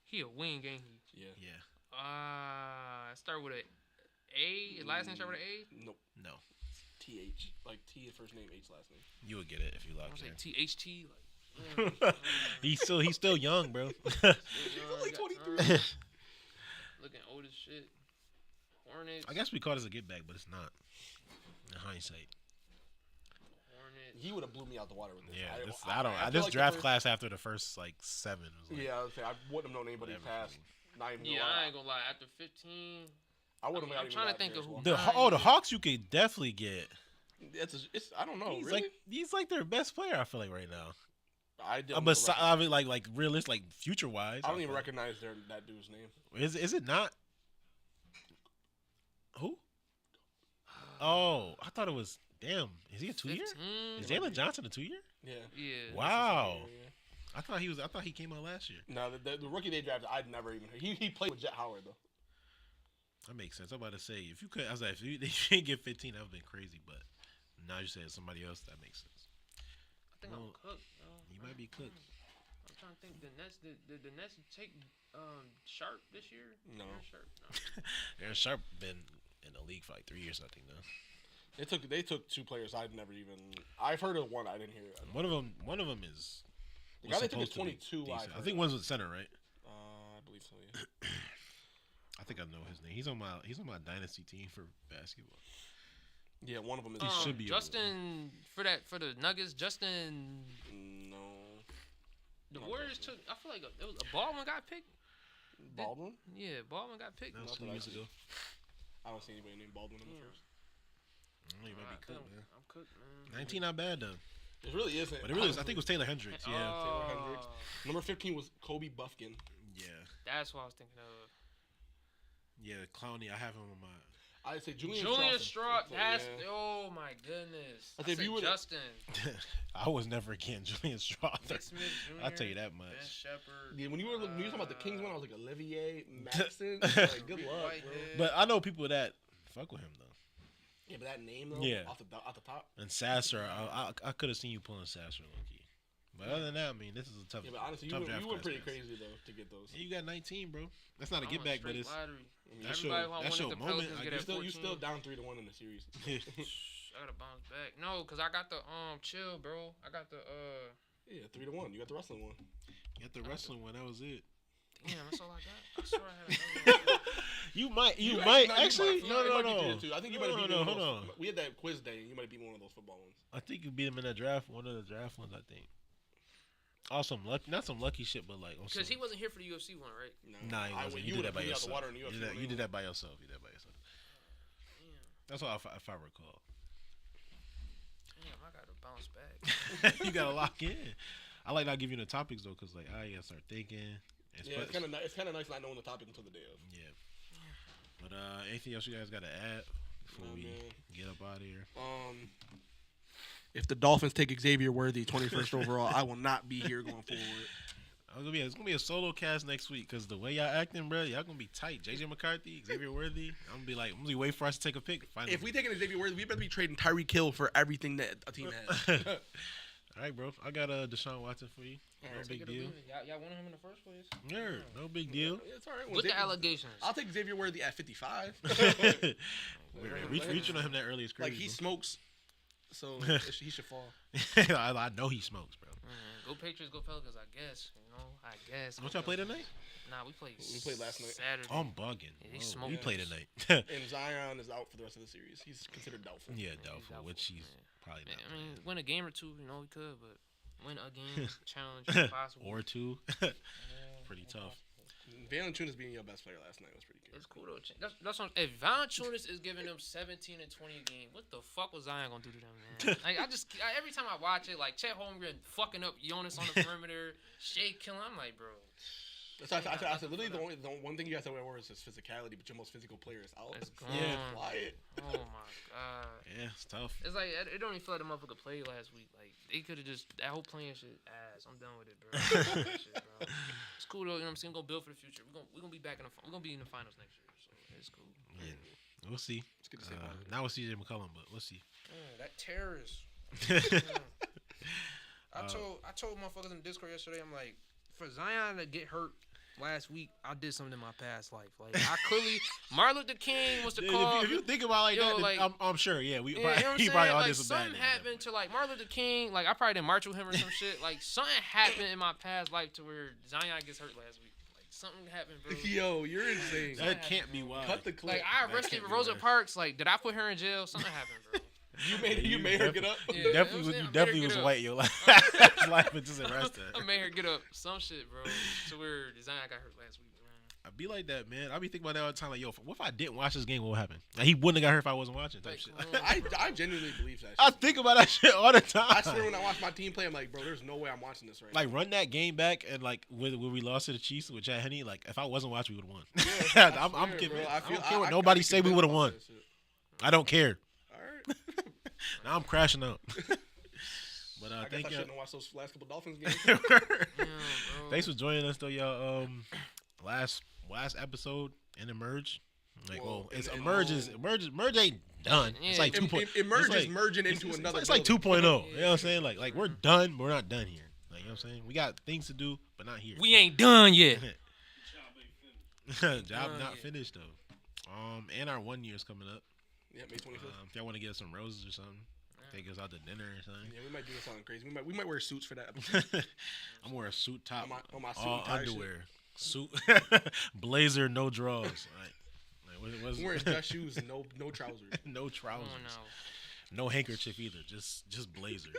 He a wing, ain't he? Yeah. Yeah. Start with a A. His last name start with an A. Nope. No. TH, like T first name, H last name. You would get it if you I locked was in. like THT. He's still young, bro. He's only 23. Looking old as shit. Hornets. I guess we call this a get back, but it's not. In hindsight. Hornets. He would have blew me out the water with this. Yeah, this draft class after the first like 7 was like, I would say I wouldn't have known anybody past. Not even. I ain't gonna lie. After 15. I'm trying to think of who. The Hawks you could definitely get. It's I don't know. He's like their best player. I feel like right now. I mean, like realistic, like future wise. I don't even recognize that dude's name. Is it not? Who? Oh, I thought it was. Damn, is he a 2-year? Is Jalen Johnson a 2-year? Yeah. Wow. I thought he came out last year. No, the rookie they drafted, I'd never even. He played with Jet Howard though. That makes sense. I'm about to say if you could, I was like, if they didn't get 15, that would have been crazy. But now you said somebody else, that makes sense. I think I'm cooked. You might be cooked. I'm trying to think. The Nets did the Nets take Sharp this year? No. Aaron Sharp been in the league for like 3 years, I think. Though. They took 2 players I've heard of one. I didn't hear it. One of them is. The guy they took is 22. I think one's with center, right? I believe so. Yeah. I think I know his name. He's on my dynasty team for basketball. Yeah, one of them is. He should be Justin for the Nuggets. Justin. No. The Warriors took. I feel like it was a Baldwin got picked. Baldwin? Yeah, Baldwin got picked. That was 2 years ago. I don't see anybody named Baldwin in the first. You might be cooked, man. I'm cooked, man. 19 not bad though. It really isn't. But it really is. I think it was Taylor Hendricks. Yeah. Taylor Hendricks. Number 15 was Kobe Buffkin. Yeah. That's what I was thinking of. Yeah, Clowney. I have him on my. I'd say Julian Strauss. Oh my goodness. I said Justin. I was never getting Julian Strauss. I'll tell you that much. Ben Shepherd. Yeah, when you were talking about the Kings one, I was like Olivier Maxson. Like, good luck, bro. But I know people that fuck with him though. Yeah, but that name though. Yeah. Off the top. And Sasser, I could have seen you pulling Sasser low key. But other than that, I mean, this is a tough. Yeah, but honestly, you went pretty crazy though to get those. Yeah, you got 19, bro. That's not a get back, but it's. That's your moment. You still down 3-1 in the series. I gotta bounce back. No, cause I got the chill, bro. I got the Yeah, 3-1. You got the wrestling one. You got the wrestling one. That was it. Damn, that's all I got. I swear I had another one. You might actually. No. I think you might have beat one of those. We had that quiz day, and you might have beat one of those football ones. I think you beat him in that draft. One of the draft ones, I think. Also, not some lucky shit, but like Because he wasn't here for the UFC one, right? Nah, you did that by yourself. You did that by yourself. Damn. That's all if I recall. Damn, I gotta bounce back. You gotta lock in. I like not giving you the topics though, cause like I gotta start thinking. It's kind of nice not knowing the topic until the day of. Yeah. But anything else you guys gotta add before we get up out of here? If the Dolphins take Xavier Worthy 21st overall, I will not be here going forward. It's gonna be a solo cast next week because the way y'all acting, bro, y'all gonna be tight. JJ McCarthy, Xavier Worthy. I'm gonna be waiting for us to take a pick. Finally. If we take an Xavier Worthy, we better be trading Tyreek Hill for everything that a team has. All right, bro. I got Deshaun Watson for you. No big deal. Y'all wanted him in the first place? Yeah, no big deal. It's all right. With the allegations. I'll take Xavier Worthy at 55. Reaching on him that early is crazy. Like he smokes, so he should fall. I know he smokes, bro. Go Patriots, go Pelicans. I guess. I guess. What y'all play tonight? Nah, we played last night. Saturday. Oh, I'm bugging. Yeah, we played tonight. And Zion is out for the rest of the series. He's considered doubtful. Yeah, doubtful. Which he's probably not. I mean, win a game or two, we could, but win a game challenge impossible. Or two. Pretty tough. Valanciunas being your best player last night was pretty good. It's cool though. That's what, if Valanciunas is giving them 17 and 20 a game, what the fuck was Zion gonna do to them, man? Like every time I watch it, like Chet Holmgren fucking up Jonas on the perimeter, Shea killing. I'm like, bro. I said literally the one thing you have to wear is his physicality, but your most physical player is out. It's gone. Yeah, quiet. Oh my god. Yeah, it's tough. It's like it don't even feel like the motherfucker played last week. Like they could have just that whole playing shit ass. I'm done with it, bro. Shit, bro. It's cool though. You know what I'm saying? We're gonna build for the future. We're gonna be back in we're gonna be in the finals next year. So it's cool. Yeah, we'll see. It's good to see not with CJ McCollum, but we'll see. That terrorist. I told motherfuckers in the Discord yesterday, I'm like, for Zion to get hurt last week, I did something in my past life. Like I clearly, Martin Luther King was the call. If you think about it like that, I'm sure. Yeah, you know what I'm he probably all like, did some bad. Something happened to like Martin Luther King. Like I probably didn't march with him or some shit. Like something happened in my past life to where Zion gets hurt last week. Like something happened, bro. Yo, you're insane. That can't be wild. Cut the clip. Like I arrested Rosa Parks. Like did I put her in jail? Something happened, bro. You made her get up. Yeah, You definitely was white, yo. Life was just arrested. I made her get up. Some shit, bro. To where Zion got hurt last week. I be like that, man. I be thinking about that all the time. Like, yo, what if I didn't watch this game? What would happen? Like, he wouldn't have got hurt if I wasn't watching. Type shit. I genuinely believe that shit. I think about that shit all the time. I swear when I watch my team play, I'm like, bro, there's no way I'm watching this right now. Like, run that game back and, like, when we lost to the Chiefs with Chad Henne, like, if I wasn't watching, we would have won. Yeah, I'm swear, convinced. bro. I don't care what nobody say, we would have won. I don't care. All right. Now I'm crashing out. But I thank guess I you. shouldn't have watched those last couple Dolphins games. Thanks for joining us, though, y'all. Last episode in Emerge. Like, it's Emerge ain't done. Yeah. It's like 2.0. Emerge is merging into another. It's like 2.0. You know what I'm saying? Like we're done, but we're not done here. Like, you know what I'm saying? We got things to do, but not here. We ain't done yet. Job not finished though. And our 1 year's coming up. Yeah, May 25th. If y'all want to get us some roses or something, take us out to dinner or something. Yeah, we might do something crazy. We might wear suits for that episode. I'm wearing a suit top, on my suit all and tie underwear, suit, blazer, no drawers. Like I'm wearing dress shoes, no trousers. No trousers. Oh, no. No handkerchief either. Just blazer.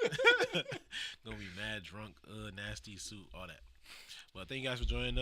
Gonna be mad drunk, nasty suit, all that. Well, thank you guys for joining us.